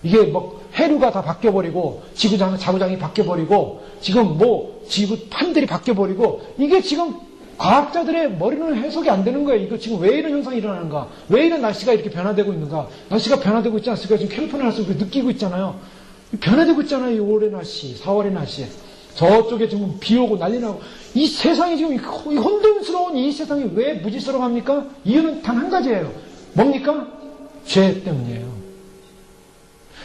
이게 해류가 다 바뀌어버리고, 자구장이 바뀌어버리고, 지금 지구 판들이 바뀌어버리고, 이게 지금 과학자들의 머리는 해석이 안 되는 거예요. 이거 지금 왜 이런 현상이 일어나는가? 왜 이런 날씨가 이렇게 변화되고 있는가? 날씨가 변화되고 있지 않습니까? 지금 캘리포니아 날씨 느끼고 있잖아요. 변화되고 있잖아요. 6월의 날씨, 4월의 날씨. 저쪽에 지금 비 오고 난리 나고. 이 세상이 지금 이 혼돈스러운 이 세상이 왜 무질서합니까? 이유는 단 한 가지예요. 뭡니까? 죄 때문이에요.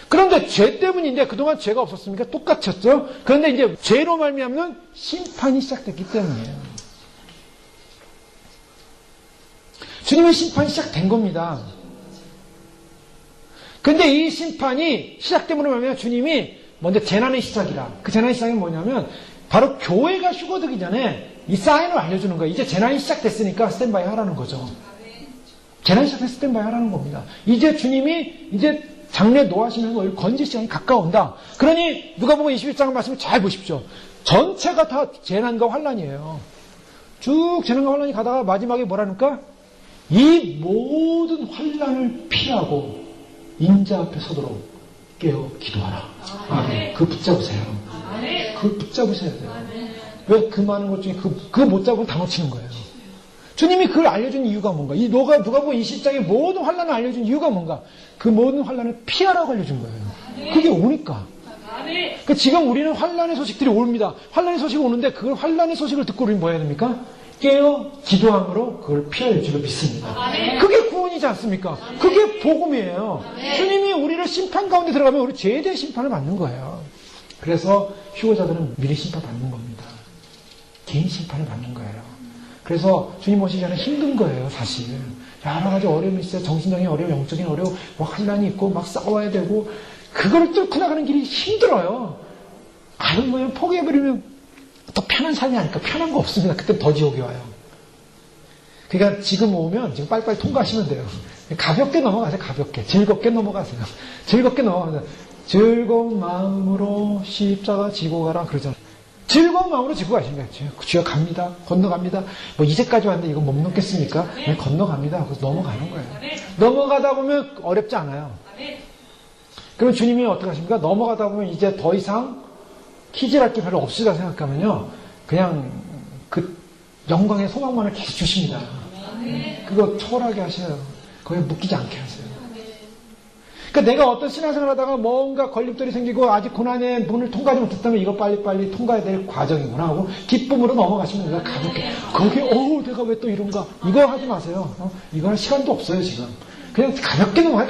그런데 죄 때문인데 그동안 죄가 없었습니까? 똑같았죠. 그런데 이제 죄로 말미암는 심판이 시작됐기 때문이에요. 주님의 심판이 시작된 겁니다. 그런데 이 심판이 시작됨으로 말미암아 주님이 먼저 재난의 시작이라. 그 재난의 시작이 뭐냐면 바로 교회가 휴거되기 전에 이 사인을 알려주는 거예요. 이제 재난이 시작됐으니까 스탠바이 하라는 거죠. 재난이 시작됐을 스탠바이 하라는 겁니다. 이제 주님이 이제 장래 노하시면서 너희를 건질 시간이 가까운다. 그러니 누가복음 21장 말씀을 잘 보십시오. 전체가 다 재난과 환란이에요. 쭉 재난과 환란이 가다가 마지막에 뭐라니까? 이 모든 환란을 피하고 인자 앞에 서도록 깨어 기도하라. 그거 붙잡으세요. 그걸 붙잡으셔야 돼요. 왜 그 많은 것 중에 그거 못 잡으면 다 놓치는 거예요. 주님이 그걸 알려준 이유가 뭔가? 이 누가복음 20장의 모든 환란을 알려준 이유가 뭔가? 그 모든 환란을 피하라고 알려준 거예요. 그게 오니까. 그러니까 지금 우리는 환란의 소식들이 옵니다. 환란의 소식이 오는데 그 환란의 소식을 듣고 우리는 뭐 해야 됩니까? 깨어 기도함으로 그걸 피할 줄로 믿습니다. 그게 구원이지 않습니까? 그게 복음이에요. 주님이 우리를 심판 가운데 들어가면 우리 죄에 대한 심판을 받는 거예요. 그래서 휴거자들은 미리 심판 받는 겁니다. 개인 심판을 받는 거예요. 그래서 주님 오시기 전에 힘든 거예요, 사실. 여러 가지 어려움이 있어요. 정신적인 어려움, 영적인 어려움, 뭐 환란이 있고 막 싸워야 되고 그거를 뚫고 나가는 길이 힘들어요. 아니면 포기해버리면 더 편한 삶이 아닐까. 편한 거 없습니다. 그때 더 지옥이 와요. 그러니까 지금 오면 지금 빨리빨리 통과하시면 돼요. 가볍게 넘어가세요. 가볍게. 즐겁게 넘어가세요. 즐겁게 넘어가세요. 즐거운 마음으로 십자가 지고 가라 그러잖아요. 즐거운 마음으로 지고 가시는 거예요. 주여 갑니다. 건너갑니다. 뭐 이제까지 왔는데 이거 못 넘겠습니까? 네, 건너갑니다. 하고 넘어가는 거예요. 넘어가다 보면 어렵지 않아요. 그러면 주님이 어떻게 하십니까? 넘어가다 보면 이제 더 이상 키질할 게 별로 없으다 생각하면요. 그냥 그 영광의 소망만을 계속 주십니다. 그거 초월하게 하셔요. 거기에 묶이지 않게 하세요. 그러니까 내가 어떤 신앙생활 하다가 뭔가 걸림돌이 생기고 아직 고난의 문을 통과하지 못했다면 이거 빨리빨리 통과해야 될 과정이구나 하고 기쁨으로 넘어가시면 내가 가볍게 거기에 내가 왜 또 이런가 이거 하지 마세요. 이거는 시간도 없어요 지금. 그냥 가볍게 넘어가요.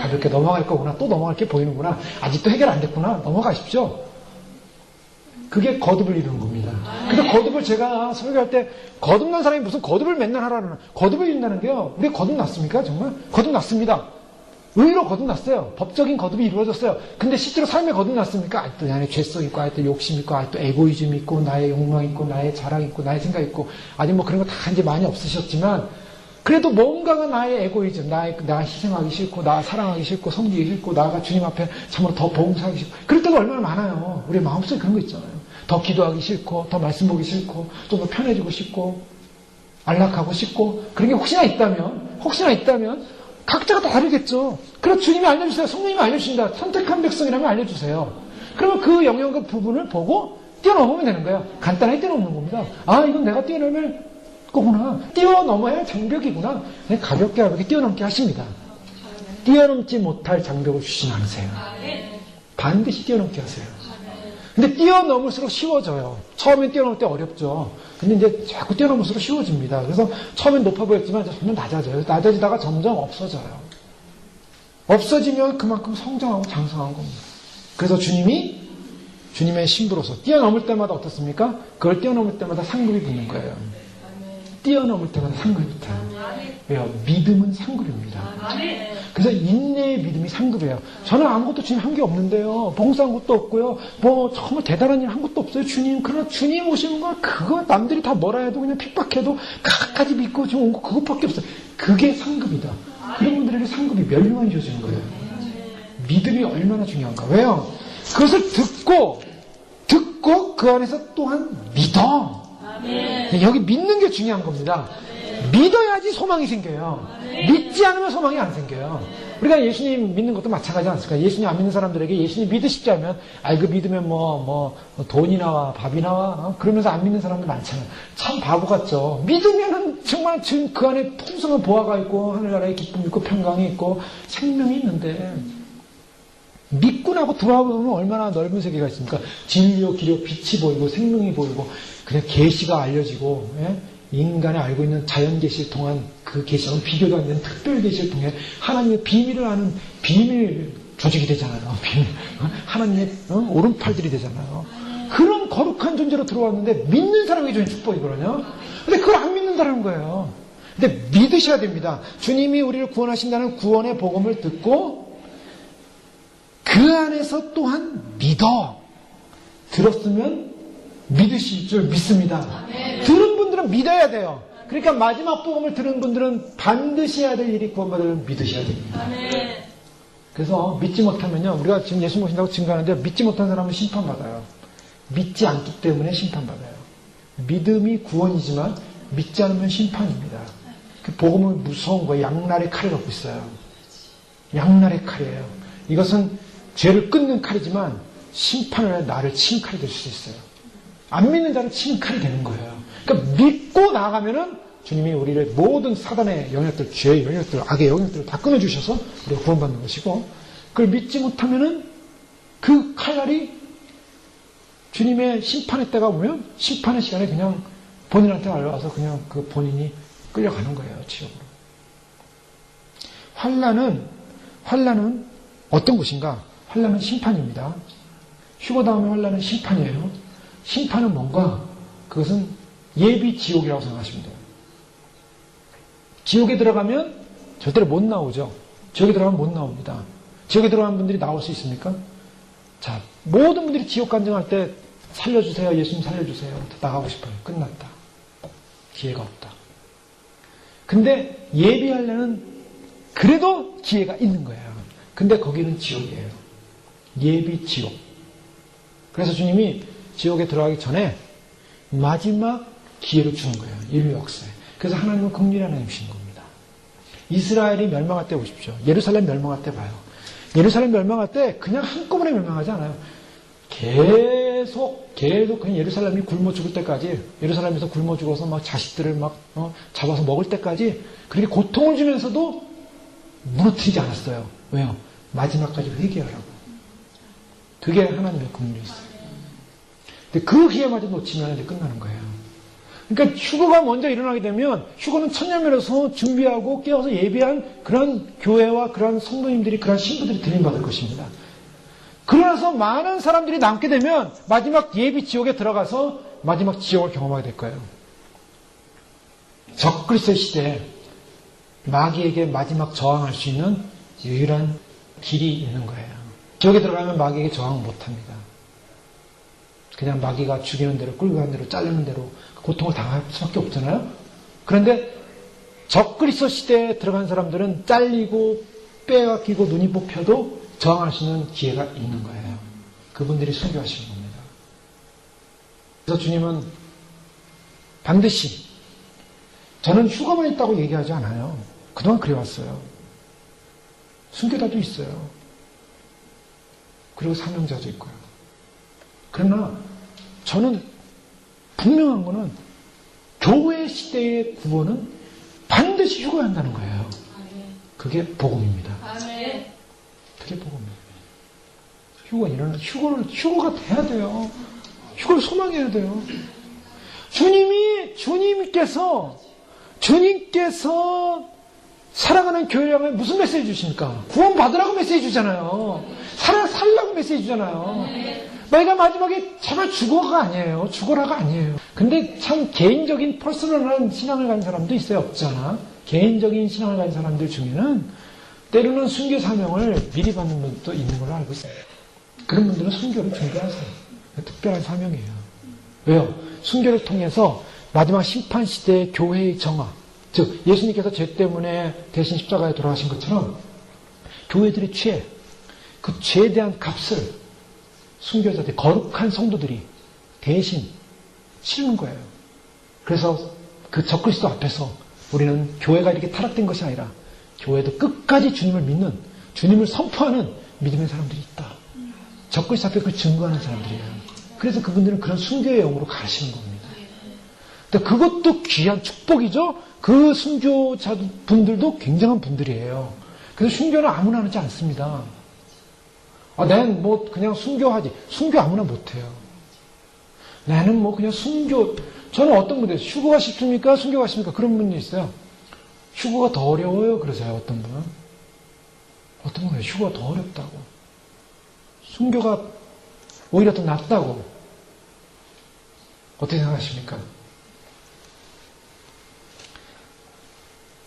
가볍게 넘어갈 거구나. 또 넘어갈 게 보이는구나. 아직도 해결 안 됐구나. 넘어가십시오. 그게 거듭을 이루는 겁니다. 근데 거듭을 제가 설교할 때 거듭난 사람이 무슨 거듭을 맨날 하라는 거듭을 이룬다는 게요. 우리 거듭났습니까? 정말? 거듭났습니다. 의로 거듭났어요. 법적인 거듭이 이루어졌어요. 근데 실제로 삶에 거듭났습니까? 아직도 내 안에 죄성 있고, 아직도 욕심 있고, 아직도 에고이즘 있고, 나의 욕망 있고, 나의 자랑 있고, 나의 생각 있고, 아직 뭐 그런 거 다 이제 많이 없으셨지만, 그래도 뭔가가 나의 에고이즘, 나 희생하기 싫고, 나 사랑하기 싫고, 섬기기 싫고, 나가 주님 앞에 참으로 더 봉사하기 싫고, 그럴 때가 얼마나 많아요. 우리 마음속에 그런 거 있잖아요. 더 기도하기 싫고, 더 말씀 보기 싫고, 좀 더 편해지고 싶고, 안락하고 싶고, 그런 게 혹시나 있다면, 각자가 다 다르겠죠. 그럼 주님이 알려주세요. 성령님이 알려주신다. 선택한 백성이라면 알려주세요. 그러면 그 영역과 부분을 보고 뛰어넘으면 되는 거예요. 간단하게 뛰어넘는 겁니다. 이건 내가 뛰어넘을 거구나. 뛰어넘어야 할 장벽이구나. 가볍게 뛰어넘게 하십니다. 뛰어넘지 못할 장벽을 주시지 않으세요. 반드시 뛰어넘게 하세요. 근데 뛰어넘을수록 쉬워져요. 처음엔 뛰어넘을 때 어렵죠. 근데 이제 자꾸 뛰어넘을수록 쉬워집니다. 그래서 처음엔 높아 보였지만 점점 낮아져요. 낮아지다가 점점 없어져요. 없어지면 그만큼 성장하고 장성한 겁니다. 그래서 주님의 신부로서 뛰어넘을 때마다 어떻습니까? 그걸 뛰어넘을 때마다 상급이 붙는 거예요. 뛰어넘을 때마다 상급이 붙어요. 왜요? 믿음은 상급입니다. 그래서 인내의 믿음이 상급이에요. 저는 아무것도 주님 한 게 없는데요. 봉사한 것도 없고요. 뭐 정말 대단한 일 한 것도 없어요. 주님. 그러나 주님 오시는 거 그거 남들이 다 뭐라 해도 그냥 핍박해도 끝까지 믿고 지금 온 거 그것밖에 없어요. 그게 상급이다. 그런 분들에게 상급이 멸류관이 주어지는 거예요. 믿음이 얼마나 중요한가. 왜요? 그것을 듣고 그 안에서 또한 믿어. 여기 믿는 게 중요한 겁니다. 믿어야지 소망이 생겨요. 믿지 않으면 소망이 안 생겨요. 우리가 예수님 믿는 것도 마찬가지 않습니까? 예수님 안 믿는 사람들에게 예수님 믿으시지 않으면 그 믿으면 돈이 나와 밥이 나와 그러면서 안 믿는 사람들 많잖아요. 참 바보 같죠. 믿으면은 정말 지금 그 안에 풍성한 보화가 있고 하늘나라의 기쁨이 있고 평강이 있고 생명이 있는데 믿고 나고 돌아보면 얼마나 넓은 세계가 있습니까? 진리요, 길이요, 빛이 보이고 생명이 보이고 그냥 계시가 알려지고 인간이 알고 있는 자연 계시를 통한 그 계시는 비교도 안 되는 특별 계시를 통해 하나님의 비밀을 아는 비밀 조직이 되잖아요. 하나님의 오른팔들이 되잖아요. 그런 거룩한 존재로 들어왔는데 믿는 사람에게 주는 축복이거든요. 근데 그걸 안 믿는다는 거예요. 근데 믿으셔야 됩니다. 주님이 우리를 구원하신다는 구원의 복음을 듣고 그 안에서 또한 믿어. 들었으면 믿으실 줄 믿습니다. 들은 분들은 믿어야 돼요. 그러니까 마지막 복음을 들은 분들은 반드시 해야 될 일이 구원받으려면 믿으셔야 됩니다. 그래서 믿지 못하면요. 우리가 지금 예수 모신다고 증거하는데 믿지 못한 사람은 심판받아요. 믿지 않기 때문에 심판받아요. 믿음이 구원이지만 믿지 않으면 심판입니다. 그 복음은 무서운 거예요. 양날의 칼을 갖고 있어요. 양날의 칼이에요. 이것은 죄를 끊는 칼이지만 심판을 해 나를 치는 칼이 될 수도 있어요. 안 믿는 자는 치는 칼이 되는 거예요. 그러니까 믿고 나아가면은 주님이 우리를 모든 사단의 영역들, 죄의 영역들, 악의 영역들을 다 끊어주셔서 우리가 구원받는 것이고, 그걸 믿지 못하면은 그 칼날이 주님의 심판의 때가 오면 심판의 시간에 그냥 본인한테 알려와서 그냥 그 본인이 끌려가는 거예요, 지옥으로. 환난은 어떤 것인가? 환난은 심판입니다. 휴거 다음에 환난은 심판이에요. 심판은 뭔가? 그것은 예비 지옥이라고 생각하시면 돼요. 지옥에 들어가면 절대로 못 나오죠. 지옥에 들어가면 못 나옵니다. 지옥에 들어간 분들이 나올 수 있습니까? 자, 모든 분들이 지옥 간증할 때 살려주세요, 예수님 살려주세요. 나가고 싶어요. 끝났다. 기회가 없다. 근데 예비하려는 그래도 기회가 있는 거예요. 근데 거기는 지옥이에요. 예비 지옥. 그래서 주님이 지옥에 들어가기 전에 마지막 기회를 주는 거예요. 인류 역사에. 그래서 하나님은 긍휼한 하나님이신 겁니다. 이스라엘이 멸망할 때 보십시오. 예루살렘 멸망할 때 봐요. 예루살렘 멸망할 때 그냥 한꺼번에 멸망하지 않아요. 계속 그냥 예루살렘이 굶어 죽을 때까지, 예루살렘에서 굶어 죽어서 막 자식들을 막 잡아서 먹을 때까지 그렇게 고통을 주면서도 무너뜨리지 않았어요. 왜요? 마지막까지 회개하라고. 그게 하나님의 긍휼이었어요. 근데 그 기회마저 놓치면 이제 끝나는 거예요. 그러니까 휴거가 먼저 일어나게 되면 휴거는 천년면에서 준비하고 깨어서 예비한 그런 교회와 그런 성도님들이, 그런 신부들이 들림받을 것입니다. 그러나서 많은 사람들이 남게 되면 마지막 예비 지옥에 들어가서 마지막 지옥을 경험하게 될 거예요. 적그리스도의 시대에 마귀에게 마지막 저항할 수 있는 유일한 길이 있는 거예요. 지옥에 들어가면 마귀에게 저항 못합니다. 그냥 마귀가 죽이는 대로, 끌고 가는 대로, 자르는 대로 고통을 당할 수밖에 없잖아요. 그런데 적그리스도 시대에 들어간 사람들은 잘리고 뼈가 끼고 눈이 뽑혀도 저항할 수 있는 기회가 있는 거예요. 그분들이 순교하시는 겁니다. 그래서 주님은 반드시, 저는 휴가만 있다고 얘기하지 않아요. 그동안 그래왔어요. 순교자도 있어요. 그리고 사명자도 있고요. 그러나 저는 분명한 거는 교회 시대의 구원은 반드시 휴가해야 한다는 거예요. 그게 복음입니다. 그게 복음이에요. 휴거가 돼야 돼요. 휴거를 소망해야 돼요. 주님께서 살아가는 교회를 향해 무슨 메시지 주십니까? 구원 받으라고 메시지 주잖아요. 살라고 메시지 주잖아요. 너희가 마지막에 제발 죽어가 아니에요. 죽어라가 아니에요. 근데 참 개인적인 퍼스널한 신앙을 가진 사람도 있어요. 없잖아. 개인적인 신앙을 가진 사람들 중에는 때로는 순교 사명을 미리 받는 분도 있는 걸로 알고 있어요. 그런 분들은 순교를 준비하세요. 특별한 사명이에요. 왜요? 순교를 통해서 마지막 심판 시대의 교회의 정화, 즉 예수님께서 죄 때문에 대신 십자가에 돌아가신 것처럼 교회들의 죄, 그 죄에 대한 값을 순교자들, 거룩한 성도들이 대신 치르는 거예요. 그래서 그 적그리스도 앞에서 우리는 교회가 이렇게 타락된 것이 아니라 교회도 끝까지 주님을 믿는, 주님을 선포하는 믿음의 사람들이 있다. 적그리스도 앞에 그 증거하는 사람들이에요. 그래서 그분들은 그런 순교의 영으로 가르치는 겁니다. 근데 그것도 귀한 축복이죠. 그 순교자 분들도 굉장한 분들이에요. 그래서 순교는 아무나 하지 않습니다. 나는 뭐 그냥 순교하지. 순교 아무나 못해요. 나는 뭐 그냥 순교. 저는 어떤 분들, 휴거가 쉽습니까? 순교가 쉽습니까? 그런 분이 있어요. 휴거가 더 어려워요. 그러세요. 어떤 분은. 어떤 분은 휴거가 더 어렵다고. 순교가 오히려 더 낫다고. 어떻게 생각하십니까?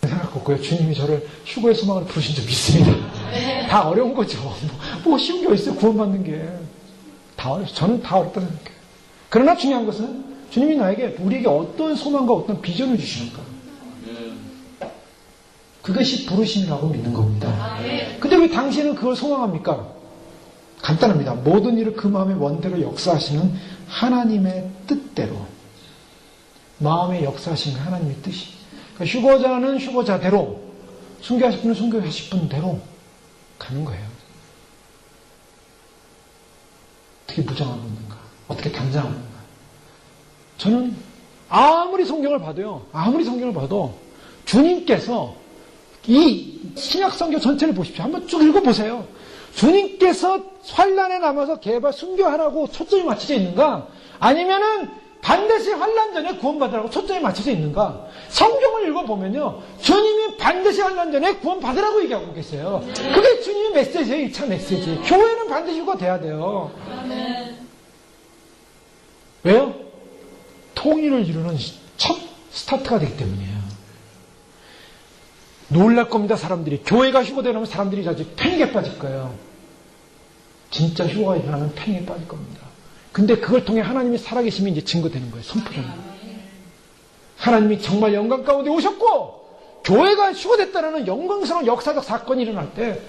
생각 없고요. 주님이 저를 휴거의 소망으로 부르신 줄 믿습니다. 다 어려운 거죠. 뭐 쉬운 게 있어요. 구원받는 게. 다 어려워요. 저는 다 어렵다고 생각해요. 그러나 중요한 것은 주님이 우리에게 어떤 소망과 어떤 비전을 주시는가. 그것이 부르심이라고 믿는 겁니다. 근데 왜 당신은 그걸 소망합니까? 간단합니다. 모든 일을 그 마음의 원대로 역사하시는 하나님의 뜻대로. 마음에 역사하시는 하나님의 뜻이. 그러니까 휴거자는 휴거자대로, 순교하실 분은 순교하실 분대로 가는 거예요. 어떻게 무장하고 있는가? 어떻게 단장하고 있는가? 저는 아무리 성경을 봐도 주님께서 이 신약 성경 전체를 보십시오. 한번 쭉 읽어보세요. 주님께서 환란에 남아서 개발 순교하라고 초점이 맞춰져 있는가? 아니면은 반드시 환란 전에 구원받으라고 초점이 맞춰져 있는가? 성경을 읽어보면요. 주님이 반드시 환란 전에 구원받으라고 얘기하고 계세요. 그게 주님의 메시지예요. 1차 메시지. 교회는 반드시 이거 돼야 돼요. 왜요? 통일을 이루는 첫 스타트가 되기 때문이에요. 놀랄 겁니다, 사람들이. 교회가 휴거되면 사람들이 아주 패닉에 빠질 거예요. 진짜 휴거가 일어나면 패닉에 빠질 겁니다. 근데 그걸 통해 하나님이 살아계심이 이제 증거되는 거예요. 선포되는 거예요. 하나님이 정말 영광 가운데 오셨고 교회가 휴거됐다는 영광스러운 역사적 사건이 일어날 때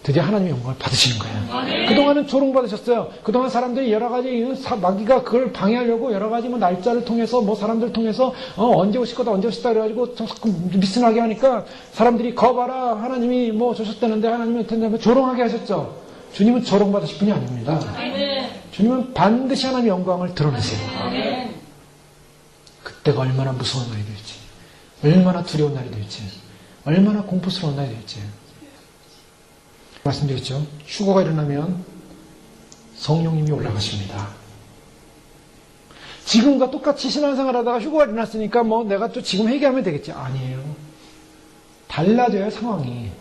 드디어 하나님의 영광을 받으시는 거예요. 그동안은 조롱받으셨어요. 그동안 사람들이 여러 가지 마귀가 그걸 방해하려고 여러 가지 날짜를 통해서 사람들을 통해서 언제 오실 거다 그래가지고 자꾸 미스나게 하니까 사람들이 거봐라 하나님이 주셨다는데 하나님이 어땠냐면 조롱하게 하셨죠. 주님은 조롱받으실 분이 아닙니다. 주님은 반드시 하나님의 영광을 드러내세요. 그때가 얼마나 무서운 날이 될지, 얼마나 두려운 날이 될지, 얼마나 공포스러운 날이 될지. 말씀드렸죠. 휴거가 일어나면 성령님이 올라가십니다. 지금과 똑같이 신앙생활 하다가 휴거가 일어났으니까 내가 또 지금 회개하면 되겠지. 아니에요. 달라져요, 상황이.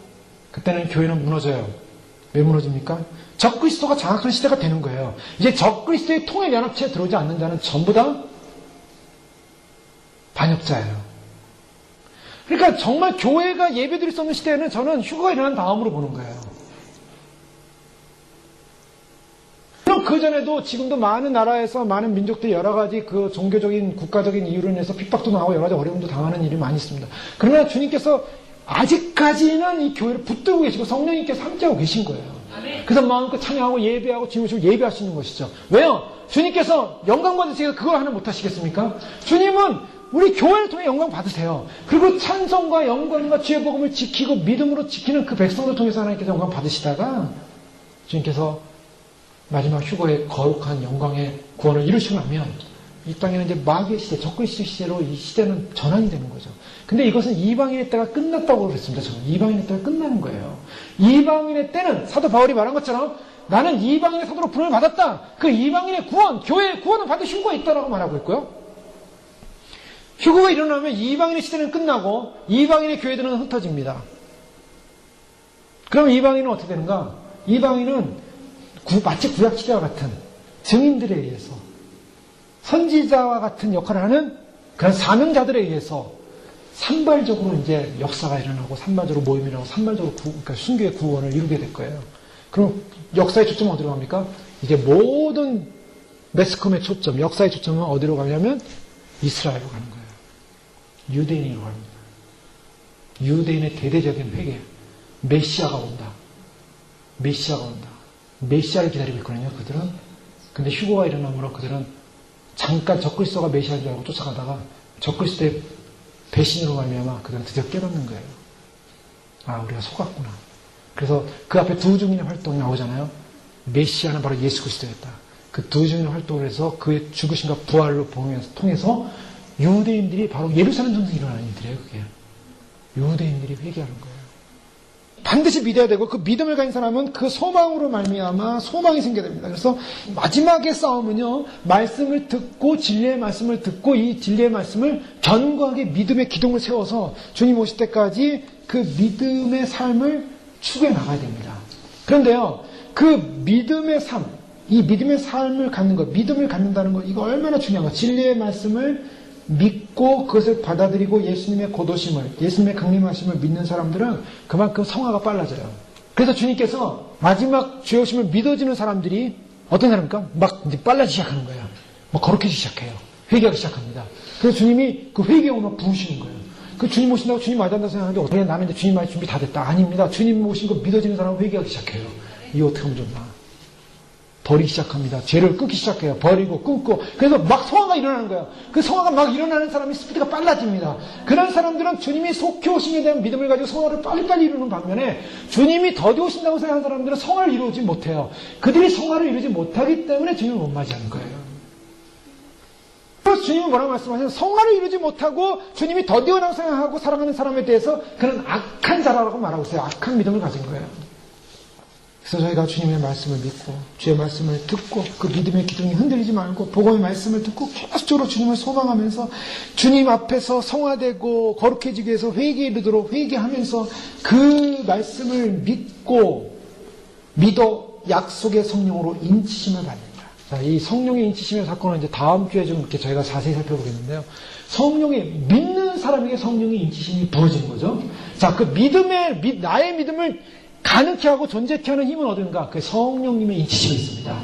그때는 교회는 무너져요. 왜 무너집니까? 적그리스도가 장악하는 시대가 되는 거예요. 이제 적그리스도의 통일 연합체에 들어오지 않는 자는 전부 다 반역자예요. 그러니까 정말 교회가 예배드릴 수 없는 시대에는 저는 휴거가 일어난 다음으로 보는 거예요. 그럼 그전에도 지금도 많은 나라에서 많은 민족들이 여러 가지 그 종교적인 국가적인 이유로 인해서 핍박도 나오고 여러 가지 어려움도 당하는 일이 많이 있습니다. 그러나 주님께서 아직까지는 이 교회를 붙들고 계시고 성령님께서 함께하고 계신 거예요. 그래서 마음껏 찬양하고 예배하고 주님을 예배할 수 있는 것이죠. 왜요? 주님께서 영광 받으시니까 그걸 하나 못 하시겠습니까? 주님은 우리 교회를 통해 영광 받으세요. 그리고 찬송과 영광과 주의 복음을 지키고 믿음으로 지키는 그 백성들 통해서 하나님께서 영광 받으시다가 주님께서 마지막 휴거의 거룩한 영광의 구원을 이루시고 나면 이 땅에는 이제 마귀의 시대, 적그리스도 시대로 이 시대는 전환이 되는 거죠. 근데 이것은 이방인의 때가 끝났다고 그랬습니다. 저는 이방인의 때가 끝나는 거예요. 이방인의 때는 사도 바울이 말한 것처럼 나는 이방인의 사도로 부름을 받았다. 그 이방인의 구원, 교회의 구원은 반드시 휴거에 있다라고 말하고 있고요. 휴거가 일어나면 이방인의 시대는 끝나고 이방인의 교회들은 흩어집니다. 그럼 이방인은 어떻게 되는가? 이방인은 마치 구약시대와 같은 증인들에 의해서 선지자와 같은 역할을 하는 그런 사명자들에 의해서 산발적으로 이제 역사가 일어나고 산발적으로 모임이 일어나고 산발적으로 그러니까 순교의 구원을 이루게 될 거예요. 그럼 역사의 초점은 어디로 갑니까? 이제 모든 매스컴의 초점, 역사의 초점은 어디로 가냐면 이스라엘로 가는 거예요. 유대인으로 갑니다. 유대인의 대대적인 회개. 메시아가 온다. 메시아가 온다. 메시아를 기다리고 있거든요, 그들은. 근데 휴거가 일어나므로 그들은 잠깐 적그리스도가 메시아인 줄 알고 쫓아가다가 적그리스도의 배신으로 말미암아 그들은 드디어 깨닫는 거예요. 아, 우리가 속았구나. 그래서 그 앞에 두 증인의 활동이 나오잖아요. 메시아는 바로 예수 그리스도였다. 그 두 증인의 활동을 해서 그의 죽으심과 부활로 통해서 유대인들이 바로 예루살렘 전쟁이 일어나는 일들이에요, 그게. 유대인들이 회개하는 거예요. 반드시 믿어야 되고 그 믿음을 가진 사람은 그 소망으로 말미암아 소망이 생겨야 됩니다. 그래서 마지막의 싸움은요, 말씀을 듣고 진리의 말씀을 듣고 이 진리의 말씀을 견고하게 믿음의 기둥을 세워서 주님 오실 때까지 그 믿음의 삶을 추구해 나가야 됩니다. 그런데요, 그 믿음의 삶, 이 믿음의 삶을 갖는 것, 믿음을 갖는다는 것, 이거 얼마나 중요한가. 진리의 말씀을 믿고 그것을 받아들이고 예수님의 곧오심을, 예수님의 강림하심을 믿는 사람들은 그만큼 성화가 빨라져요. 그래서 주님께서 마지막 주의 오심을 믿어지는 사람들이 어떤 사람입니까? 막 이제 빨라지기 시작하는 거예요. 막 거룩해지기 시작해요. 회개하기 시작합니다. 그래서 주님이 그 회개에 막 부으시는 거예요. 그 주님 오신다고 주님 맞이한다고 생각하는데 어떻게 나는 이제 주님 맞이 준비 다 됐다. 아닙니다. 주님 오신 거 믿어지는 사람은 회개하기 시작해요. 이거 어떻게 하면 좋나? 버리기 시작합니다. 죄를 끊기 시작해요. 버리고 끊고. 그래서 막 성화가 일어나는 거예요. 그 성화가 막 일어나는 사람이 스피드가 빨라집니다. 그런 사람들은 주님이 속히 오심에 대한 믿음을 가지고 성화를 빨리빨리 이루는 반면에 주님이 더디 오신다고 생각하는 사람들은 성화를 이루지 못해요. 그들이 성화를 이루지 못하기 때문에 주님을 못 맞이하는 거예요. 그래서 주님은 뭐라고 말씀하세요? 성화를 이루지 못하고 주님이 더디 오라고 생각하고 살아가는 사람에 대해서 그는 악한 자라고 말하고 있어요. 악한 믿음을 가진 거예요. 그래서 저희가 주님의 말씀을 믿고 주의 말씀을 듣고 그 믿음의 기둥이 흔들리지 말고 복음의 말씀을 듣고 계속적으로 주님을 소망하면서 주님 앞에서 성화되고 거룩해지기 위해서 회개에 이르도록 회개하면서 그 말씀을 믿어 약속의 성령으로 인치심을 받는다. 자, 이 성령의 인치심의 사건은 이제 다음 주에 좀 이렇게 저희가 자세히 살펴보겠는데요. 성령의 믿는 사람에게 성령의 인치심이 부어지는 거죠. 자, 그 나의 믿음을 가능케 하고 존재케 하는 힘은 어딘가? 그 성령님의 인치심이 있습니다.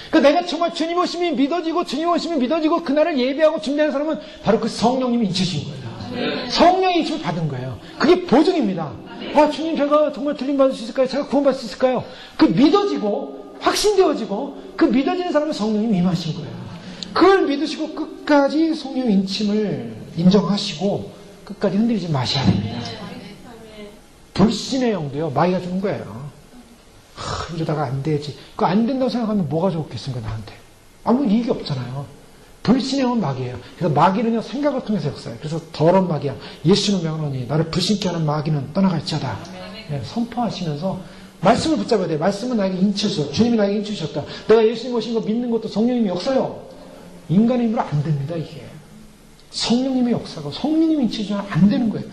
그러니까 내가 정말 주님 오심이 믿어지고 주님 오심이 믿어지고 그날을 예배하고 준비하는 사람은 바로 그 성령님이 인치신 거예요. 성령의 인치를 받은 거예요. 그게 보증입니다. 아, 주님 제가 정말 들림받을 수 있을까요? 제가 구원받을 수 있을까요? 그 믿어지고 확신되어지고 그 믿어지는 사람은 성령님이 임하신 거예요. 그걸 믿으시고 끝까지 성령의 인침을 인정하시고 끝까지 흔들리지 마셔야 됩니다. 불신의 영도요, 마귀가 주는 거예요. 이러다가 안 되지. 그거 안 된다고 생각하면 뭐가 좋겠습니까, 나한테? 아무 이익이 없잖아요. 불신의 영은 마귀예요. 그래서 마귀는요, 생각을 통해서 역사해요. 그래서 더러운 마귀야. 예수는 명하노니 나를 불신케 하는 마귀는 떠나갈지어다. 네, 선포하시면서 말씀을 붙잡아야 돼요. 말씀은 나에게 인치셨어. 주님이 나에게 인치셨다. 내가 예수님 오신 거 믿는 것도 성령님의 역사요. 인간의 힘으로 안 됩니다, 이게. 성령님의 역사고 성령님이 인치시면 안 되는 거예요.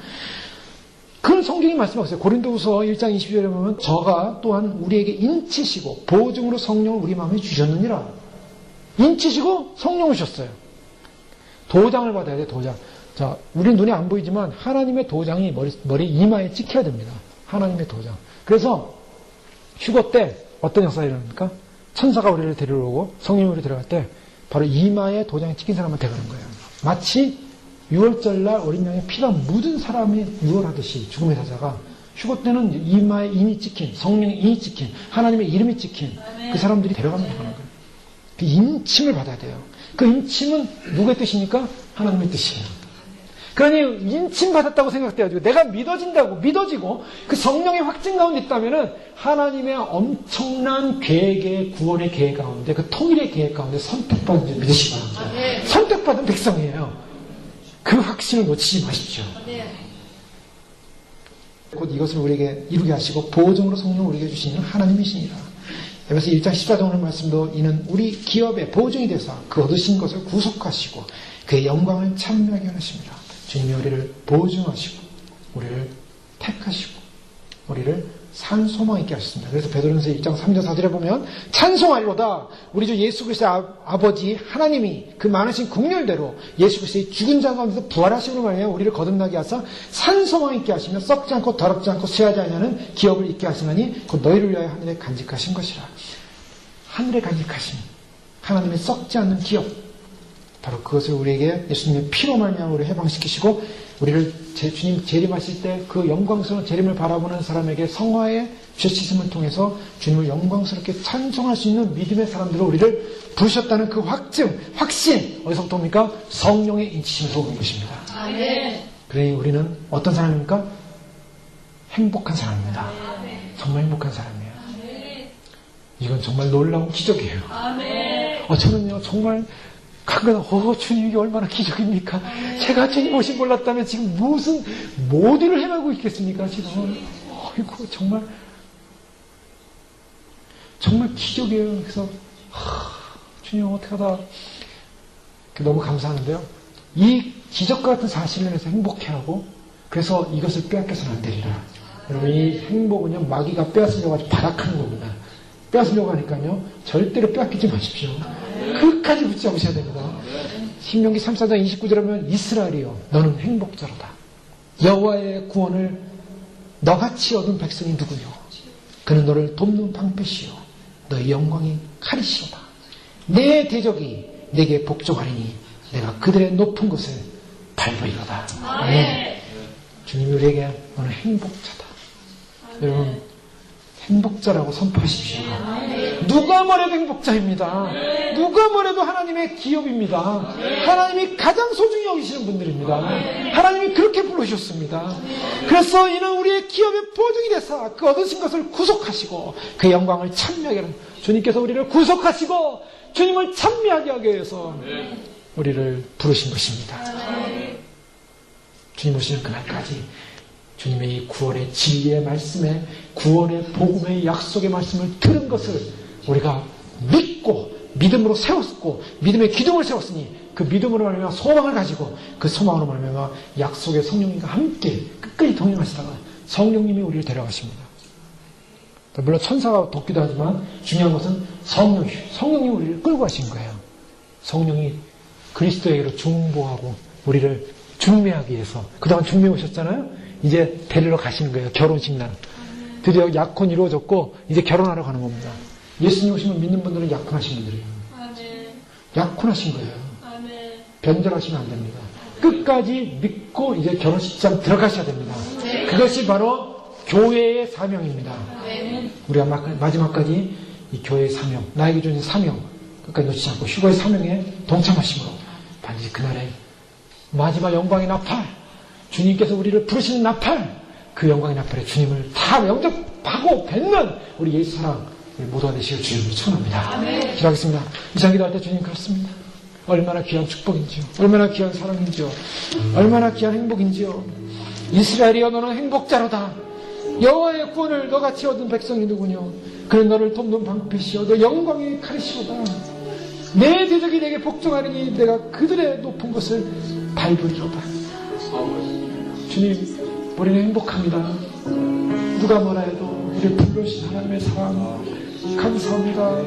그런 성경이 말씀하고 있어요. 고린도후서 1장 20절에 보면 저가 또한 우리에게 인치시고 보증으로 성령을 우리 마음에 주셨느니라. 인치시고 성령을 주셨어요. 도장을 받아야 돼요. 도장. 자, 우리는 눈에 안 보이지만 하나님의 도장이 머리 이마에 찍혀야 됩니다. 하나님의 도장. 그래서 휴거 때 어떤 역사가 일어납니까? 천사가 우리를 데리러 오고 성령이 우리 들어갈 때 바로 이마에 도장이 찍힌 사람만 데려가는 거예요. 마치 6월절날 어린 양의 피가 묻은 사람이 유월하듯이 죽음의 사자가 휴거 때는 이마에 인이 찍힌, 성령의 인이 찍힌, 하나님의 이름이 찍힌 그 사람들이 데려가면 되는 거예요. 그 인침을 받아야 돼요. 그 인침은 누구의 뜻입니까? 하나님의 뜻이에요. 그러니 인침 받았다고 생각돼가지고 내가 믿어지고 그 성령의 확증 가운데 있다면은 하나님의 엄청난 계획의 구원의 계획 가운데 그 통일의 계획 가운데 선택받은 줄 믿으시기 바랍니다. 선택받은 백성이에요. 그 확신을 놓치지 마십시오. 곧 이것을 우리에게 이루게 하시고 보증으로 성령을 우리에게 주시는 하나님이시니라. 에베소 1장 14절 말씀도 이는 우리 기업의 보증이 되사 그 얻으신 것을 구속하시고 그의 영광을 찬미하게 하십니다. 주님이 우리를 보증하시고 우리를 택하시고 우리를 산 소망 있게 하셨습니다. 그래서 베드로전서 1장 3절 4절에 보면 찬송하리로다 우리 주 예수 그리스도의 아버지 하나님이 그 많으신 긍휼대로 예수 그리스도의 죽은 자 가운데서 부활하심으로 말하여 우리를 거듭나게 하사 산 소망 있게 하시며 썩지 않고 더럽지 않고 쇠하지 아니하는 기업을 있게 하시나니 곧 너희를 위하여 하늘에 간직하신 것이라. 하늘에 간직하신 하나님의 썩지 않는 기업, 바로 그것을 우리에게 예수님의 피로 말미암아 우리를 해방시키시고 우리를 주님 재림하실 때 그 영광스러운 재림을 바라보는 사람에게 성화의 죄씻음을 통해서 주님을 영광스럽게 찬송할 수 있는 믿음의 사람들로 우리를 부르셨다는 그 확신 어디서부터 옵니까? 성령의 인치심에서 오는 것입니다. 그러니 우리는 어떤 사람입니까? 행복한 사람입니다. 정말 행복한 사람이에요. 이건 정말 놀라운 기적이에요. 저는요 정말 가끔 주님 이게 얼마나 기적입니까? 제가 주님 오신 몰랐다면 지금 무슨 모두를 해가고 있겠습니까? 지금 어이구 정말 기적이에요. 그래서 주님 어떻게 하다 너무 감사하는데요. 이 기적과 같은 사실을 해서 행복해하고 그래서 이것을 빼앗겨서는 안 되리라. 여러분 이 행복은요 마귀가 빼앗으려고 아주 발악하는 겁니다. 빼앗으려고 하니까요 절대로 빼앗기지 마십시오. 끝까지 붙잡으셔야 됩니다. 신명기 3, 4장 29절에 보면 이스라엘이여 너는 행복자로다. 여호와의 구원을 너같이 얻은 백성이 누구뇨? 그는 너를 돕는 방패시요 너의 영광이 칼이시로다. 내 대적이 내게 복종하리니 내가 그들의 높은 곳을 밟으리로다. 네. 주님이 우리에게 너는 행복자다. 여러분 행복자라고 선포하십시오. 누가 뭐래도 행복자입니다. 누가 뭐래도 하나님의 기업입니다. 하나님이 가장 소중히 여기시는 분들입니다. 하나님이 그렇게 부르셨습니다. 그래서 이는 우리의 기업의 보증이 되사 그 얻으신 것을 구속하시고 그 영광을 찬미하게 하는 주님께서 우리를 구속하시고 주님을 찬미하게 하기 위해서 우리를 부르신 것입니다. 주님 오시는 그날까지 주님의 이 구원의 진리의 말씀에 구원의 복음의 약속의 말씀을 들은 것을 우리가 믿고 믿음으로 세웠고 믿음의 기둥을 세웠으니 그 믿음으로 말미암아 소망을 가지고 그 소망으로 말미암아 약속의 성령님과 함께 끝까지 동행하시다가 성령님이 우리를 데려가십니다. 물론 천사가 돕기도 하지만 중요한 것은 성령님이 우리를 끌고 가신 거예요. 성령이 그리스도에게로 중보하고 우리를 중매하기 위해서 그동안 중매 오셨잖아요. 이제 데리러 가시는 거예요. 결혼식 날. 드디어 약혼이 이루어졌고 이제 결혼하러 가는 겁니다. 예수님 오시면 믿는 분들은 약혼하신 분들이에요. 약혼하신 거예요. 변절하시면 안 됩니다. 끝까지 믿고 이제 결혼식장 들어가셔야 됩니다. 그것이 바로 교회의 사명입니다. 우리가 마지막까지 이 교회의 사명, 나에게 주는 사명 끝까지 놓치지 않고 휴거의 사명에 동참하심으로 반드시 그날의 마지막 영광의 나팔, 주님께서 우리를 부르시는 나팔, 그 영광의 나팔에 주님을 다 영접하고 뵙는 우리 예수 사랑 우리 모두가 되시길 주님을 축원합니다. 기도하겠습니다. 이상 기도할 때 주님 그렇습니다. 얼마나 귀한 축복인지요. 얼마나 귀한 사랑인지요. 얼마나 귀한 행복인지요. 이스라엘이여 너는 행복자로다. 여호와의 구원을 너같이 얻은 백성이 누구뇨. 그는 너를 돕는 방패시여 너 영광의 칼이시로다. 내 대적이 내게 복종하리니 내가 그들의 높은 것을 밟으리로다. 주님 우리는 행복합니다. 누가 뭐라 해도 우리를 불러주신 하나님의 사랑 감사합니다.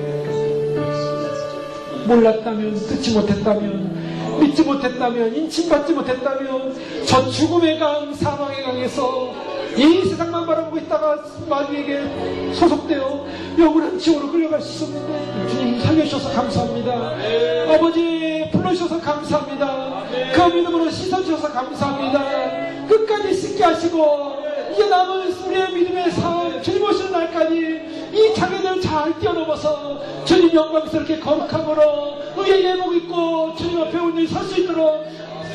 몰랐다면 듣지 못했다면 믿지 못했다면 인침받지 못했다면 저 죽음의 강 사망의 강에서 이 세상만 바라보고 있다가 마귀에게 소속되어 영원한 지옥으로 끌려갈 수 있었는데 주님 살려주셔서 감사합니다. 아버지 불러주셔서 감사합니다. 그 믿음으로 씻어주셔서 감사합니다. 끝까지 씻게 하시고 이제 남은 우리의 믿음의 삶 주님 오시는 날까지 이 장애들을 잘 뛰어넘어서 주님 영광스럽게 거룩함으로 의의 예복 입고 주님 앞에 온전히 설 수 있도록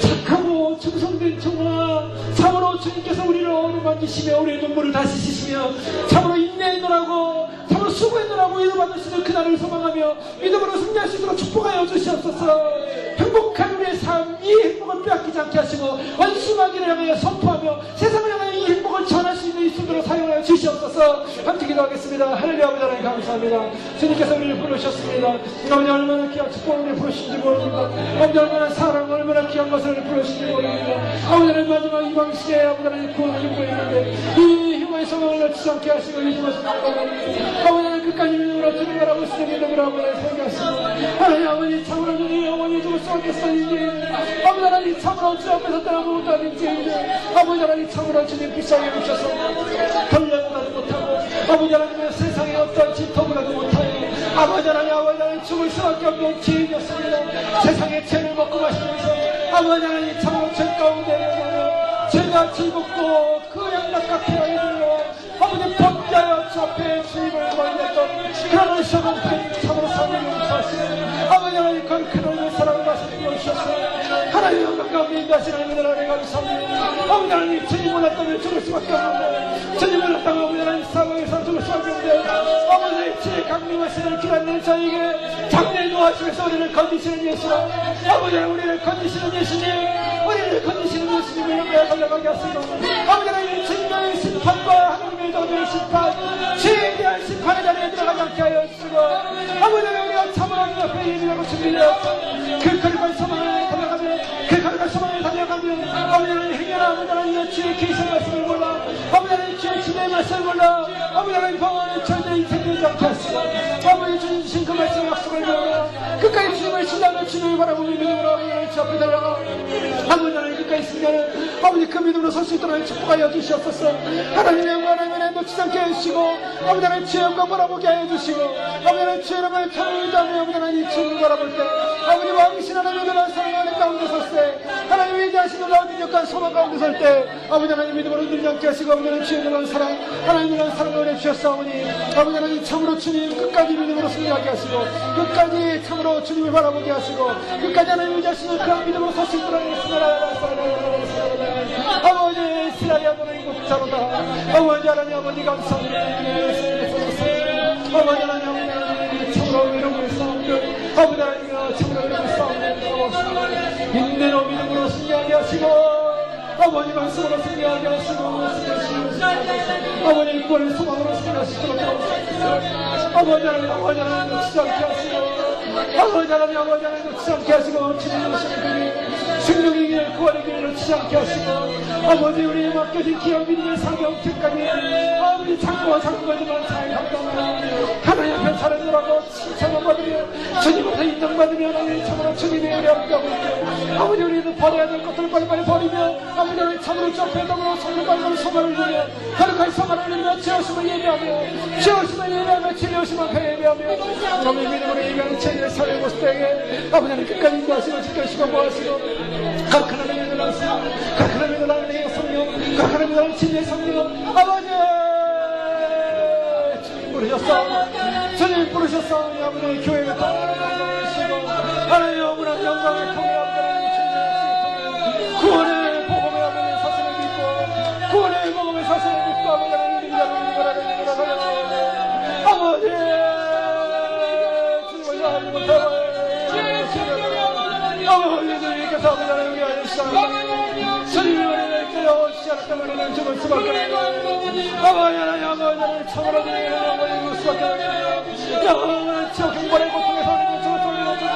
착하고 충성된 청아 참으로 주님께서 우리를 어루만지시며 우리의 눈물을 다시 씻으시며 참으로 인내하노라고 참으로 수고하노라고 인도받을 수 있는 그날을 소망하며 믿음으로 승리할 수 있도록 축복하여 주시옵소서. 행복한 우리의 삶 이 행복을 빼앗기지 않게 하시고 원수마귀를 향하여 선포하며 세상을 향하여 이 행복을 전할 수 있는 입술로 사용하여 주시옵소서. 함께 기도하겠습니다. 하늘의 아버지 하나님 감사합니다. 주님께서 우리를 부르셨습니다. 아버지 얼마나 귀한 축복을 부르신지 모릅니다. 아버지 얼마나 사랑 얼마나 귀한 것을 부르신지 모릅니다. 아버지는 마지막 이방 시대에 아버지 하나님 구원을 입고 있는데 이 휴거의 소망을 놓치지 않게 하시고 이 휴거의 소망을 아버지는 끝까지 믿음으로 주님 바라고 있으니 믿음으로 아버지를 생각하시고 하나님 아버지 참으로 주님 영원히 죽을 수 없겠사니 아버지 하나님 참으로 주 앞에서 떠나고 못하는지 아버지 하나님 참으로 주님 불쌍히 주셔서 결론보다도 못하고 아버지 하나님의 세상에 어떤 진토보다도 못하여 아버지 하나님 죽을 수밖에 없는 죄인이었습니다. 세상의 죄를 먹고 마시면서 아버지 하나님 참으로 죄 가운데 죄가 즐겁고 그 양락같게 하여 아버지 범죄하여 주 앞에 주님을 거인했던 그런 의식은 참으로 사랑을 용서하시고 아버지 하나님 큰 사랑을 말씀해 주셨어요. 하나님 영광 가운데 인도하시는 하나님 하나님 감사합니다. 아버지 하나님 주님 몰랐다면 죽을 수밖에 없는데 주님 몰랐다면 아버지 하나님 사망에서 죽을 수밖에 없는데 아버지 주의 강림하시는 기다리는 저에게 장례를 놓아주면서 우리를 건지시는 예수 아버지 하나님 우리를 건지시는 예수님 우리를 건지시는 예수님을 영광에 달려가게 하시고 아버지 하나님 주님의 심판과 하나님의 도저히 심판 죄에 대한 심판의 자리에 들어가지 않게 하여 주시고 아버지 하나님 우리가 참으로 그 앞에 예민하고 준비되어 그 거룩한 소망을 달려가며 그 거룩한 소망을 달려가며 아버지 하나님 행여나 아버지 하나님 주의 계신 말씀을 몰라 아버지 하나님 주의 지혜의 말씀을 몰라 아버지 하나님 방언을 절대 인생되지 않게 하시고 아버지 주님 주신 그 말씀의 약속을 믿어 끝까지 주님을 신뢰하며 주님을 바라보며 믿음으로 아버지 주 앞에 달려가 아버지 하나님 끝까지 있으면 아버지 그 믿음으로 설 수 있도록 축복하여 주시옵소서. 하나님의 영광을 놓치지 않게 해주시고 아버지 하나님 주의 영광 바라보게 하여 주시고 아버지 하나님 주의 영광을 편을 아버지 하나님 주님을 바라볼 때 아버지 왕이신 하나님의 사랑 안에 가운데 섰을 때 하나님 위대한 자신을 어린 역한 소망 가운데 설 때 아버지 하나님 믿음으로 늘지 않게 하시고 아버지 하나님 주의 놀라운 사랑 하나님 놀라운 사랑을 은혜 주셨사오니 아버지 하나님 참으로 주님 끝까지 믿음으로 승리하게 하시고 끝까지 참으로 주님을 바라보게 하시고 끝까지 하나님 의지하시는 그런 믿음으로 서실 줄 알겠습니다. 아버지 시라리 하나님 복자로다 아버지 하나님 아버지 감사합니다. 아버지 하나님 참으로 외로움을 싸움들 아버지 하나님 참으로 외로움을 싸움들 인내로 믿음으로 승리하게 하시고 아버지 말씀으로 승리하게 하시고 아버지 구원의 소망으로 승리하시도록 아버지 하나님 아버지 하나님 놓치지 않게 하시고 아버지 하나님 아버지 하나님 놓치지 않게 하시고 주님 오시는 생명의 길 구원의 길을 놓치지 않게 하시고 아버지 우리의 맡겨진 기업 믿음의 상경태까지 아버지 창고와 상고가지만 잘 감당하며 하나님 앞에 사랑하고 칭찬을 받으며 주님 앞에 인정받으며 하나님 참으로 주님의 은혜 함께하고 있고 아버지 우리는 버려야 될 것들을 빨리빨리 버리며 아버지 하나님 참으로 좁혀담으로 손을 빨리빨리 소망을 누려 거룩한 소망을 누리며 죄오심을 예배하며 죄오심을 예배하며 진리오심을 예배하며 그러면 믿음으로 예배하는 죄의 사회 모습 때에 아버지 하나님 끝까지 인도하시고 지켜주시고 모하시고 각 하나님의 놀라운 사랑 각 하나님의 놀라운 은혜의 성령 각 하나님의 놀라운 진리의 성령 아버지 주님 부르셨사오니 아버지 교회를 통하시고 하나님의 영원한 영광을 통해 구원의 복음의 아버지 사슬을 믿고 구원의 복음의 사슬을 믿고 아버지 하나님 아버지 주님을 사랑하지 못하고 아버지 주님께서 아버지 하나님 우리 아들 시작합니다 주님의 은혜를 깨어오시지 않았다면 우리는 죽을 수밖에 없고 아버지 하나님 아버지 하나님 참으로 주님의 은혜를 죽을 수밖에 없고 영원한 지옥 행벌의 고통에서 우리는 죽을 수밖에 없고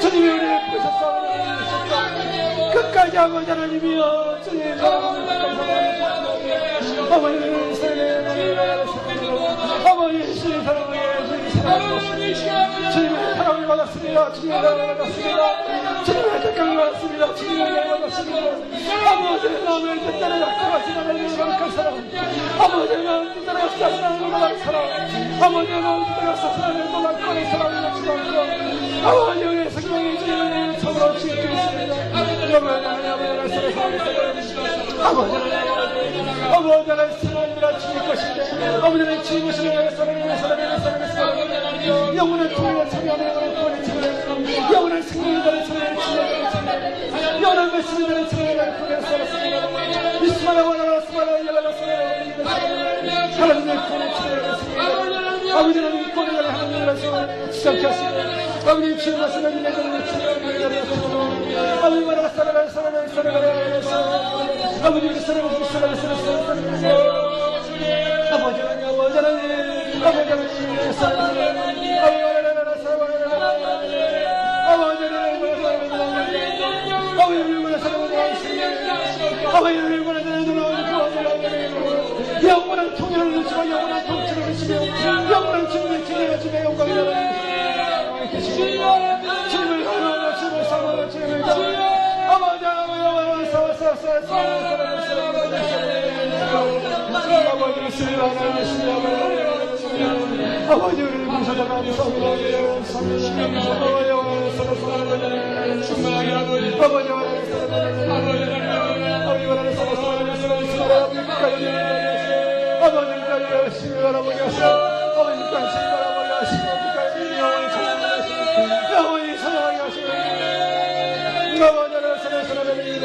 주님의 은혜를 부으셨사오니 끝까지 아버지 하나님이여 주님의 사랑을 끝까지 아버지 아버지 주님의 사랑을 주님의 사랑을 받았습니다. 주님의 사랑을 받았습니다. 주님의 택함을 받았습니다. 주님의 사랑을 받았습니다. 아버지 마음을 뜻대로 약속하신 하나님의 거룩한 사랑 아버지 마음을 뜻대로 약속하신 하나님의 거룩한 사랑 아버지 마음을 뜻대로 약속하신 하나님의 거룩한 사랑을 놓치지 않고 아버지 우리의 생명의 주님을 참으로 지키겠습니다. 여러분 하나님 아버지 아버지 하나님 사랑이라 주님 것인데 아버지 하나님 주님 것이며 영원한 통일을 참여하며 영원한 참여를 영원한 생명을 참여하며 영원한 말씀을 참여하며 미스마라 와라라 스마라 야라라 스마라 하나님의 구원을 참여하겠습니다. 아버지 하나님 구원을 하나님을 시작케 하시고 아버지 주의 말씀을 내주는 아버지 와라라 사라라 아버지 우리 사랑을 아버지 하나님 아버지 하나님 아버지 하나님 영원한 통일을 누치고 영원한 통치를 누치며 영원한 주님의 진리가 주님의 영광을 주님을 사랑하며 주님을 사랑하며 주님을 아버지 아버지를 쓰리라 하나님의 신뢰함을 아버지 우리를 부르셔서 감사합니다. 아버지 아버지를 열심히 바라보게 하시고 아버지 관심히 바라보게 하시고 영원히 찬양하게 하시고 영원히 찬양하게 하시고 아버지를 사랑하는 이들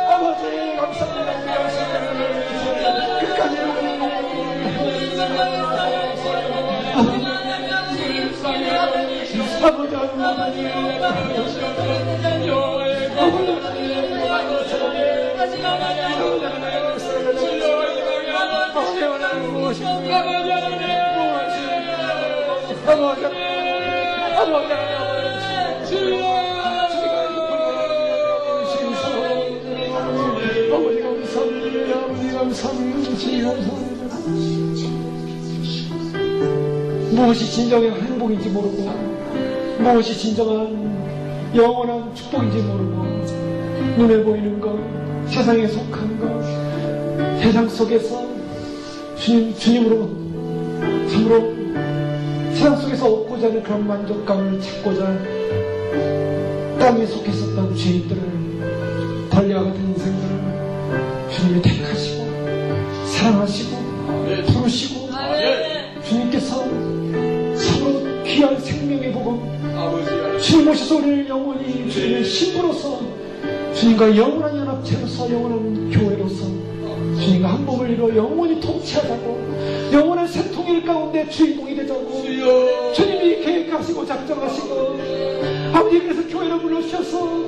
아버지 감사합니다. 끝까지 아버지 무엇이 진정한 행복인지 모르고 무엇이 진정한 영원한 축복인지 모르고 눈에 보이는 것, 세상에 속한 것, 세상 속에서 주님으로 참으로 세상 속에서 얻고자 하는 그런 만족감을 찾고자 땅에 속해 있었던 죄인들을 사랑하시고 부르시고 주님께서 참으로 귀한 생명의 복음 주님 오셔서 우리를 영원히 주님의 신부로서 주님과 영원한 연합체로서 영원한 교회로서 주님과 한 몸을 이루어 영원히 통치하자고 영원한 새 통일 가운데 주인공이 되자고 주님이 계획하시고 작정하시고 아버지 그래서 교회를 불러주셔서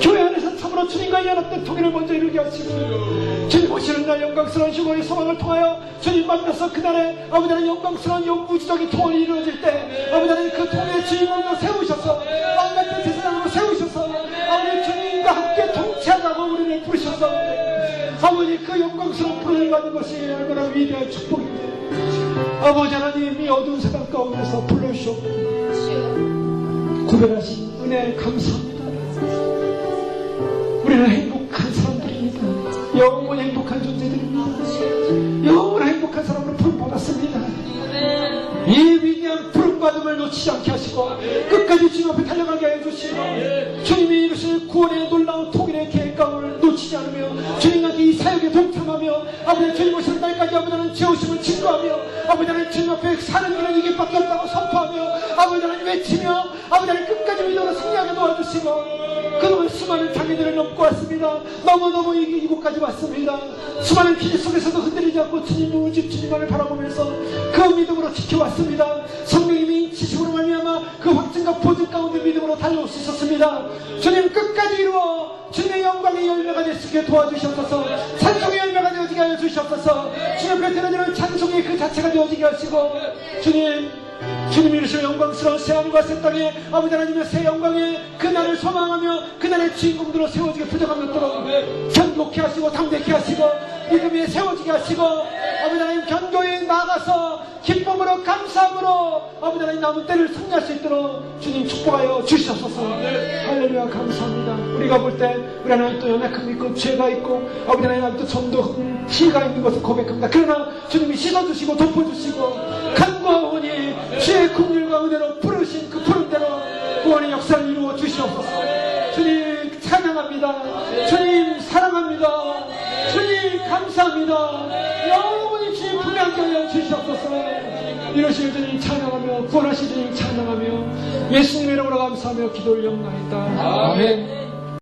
교회 안에서 참으로 주님과 연합된 통일을 먼저 이루게 하시고 주님 오시는 날 영광스러운 휴거의 소망을 통하여 주님 만나서 그날에 아버지 하나님 영광스러운 영구지적인 통일이 이루어질 때 아버지 하나님 그 통일의 주인공으로 세우셔서 왕같은 세상으로 세우셔서 아버지 주님과 함께 통치하자고 우리를 부르셔서 아버지 그 영광스러운 부름을 받는 것이 얼마나 위대한 축복인지 아버지 하나님 이 어두운 세상 가운데서 불러주셨고 구별하신 은혜 감사합니다. 우리는 행복한 사람들입니다. 영원히 행복한 존재들입니다. 영원히 행복한 사람으로 부름받았습니다. 이 위대한 부름받음을 놓치지 않게 하시고 끝까지 주님 앞에 달려가게 해주시고 주님이 이루실 구원의 놀라운 통일의 계획감을 놓치지 않으며 주님과 이 사역에 동참하며 아버지 주님 오시는 날까지 아버지 하나님 죄오심을 증거하며 아버지 하나님 주님 앞에 사는 길은 이게 밖에 없다고 선포하며 아버지 하나님 외치며 아버지 하나님 끝까지 믿음으로 승리하게 도와주시고 그동안 수많은 장애들을 넘고 왔습니다. 너무너무 이곳까지 왔습니다. 수많은 길 속에서도 흔들리지 않고 주님 우집 주님만을 바라보면서 그 믿음으로 지켜왔습니다. 성령님이 지식으로 말미암아 그 확증과 보증 가운데 믿음으로 달려올 수 있었습니다. 주님 끝까지 이루어 주님의 영광의 열매가 될 수 있게 도와주시옵소서. 찬송의 열매가 되어지게 하여 주시옵소서. 주님 앞에 드려지는 찬송의 그 자체가 되어지게 하시고 주님 이루시는 영광스러운 새하늘과 새 땅에 아버지 하나님의 새 영광에 그날을 소망하며 그날의 주인공들로 세워지게 부정하였도록 견고케 하시고 담대케 하시고 믿음에 세워지게 하시고 아버지 하나님 견고히 나아가서 기쁨으로 감사함으로 아버지 하나님 남은 때를 승리할 수 있도록 주님 축복하여 주시옵소서. 할렐루야 감사합니다. 우리가 볼 때 우리 하나님 또 연약함이 있고 죄가 있고 아버지 하나님 또 좀더 피해가 있는 것을 고백합니다. 그러나 주님이 씻어주시고 덮어주시고 간구하오니 주의 긍휼과 은혜로 부르신 그 푸른대로 구원의 역사를 이루어 주시옵소서. 주님 찬양합니다. 주님 사랑합니다. 주님 감사합니다. 영원히 주님 분명하게 하여 주시옵소서. 이러실 주님 찬양하며 구원하실 주님 찬양하며 예수님의 이름으로 감사하며 기도 올려옵나이다. 아멘.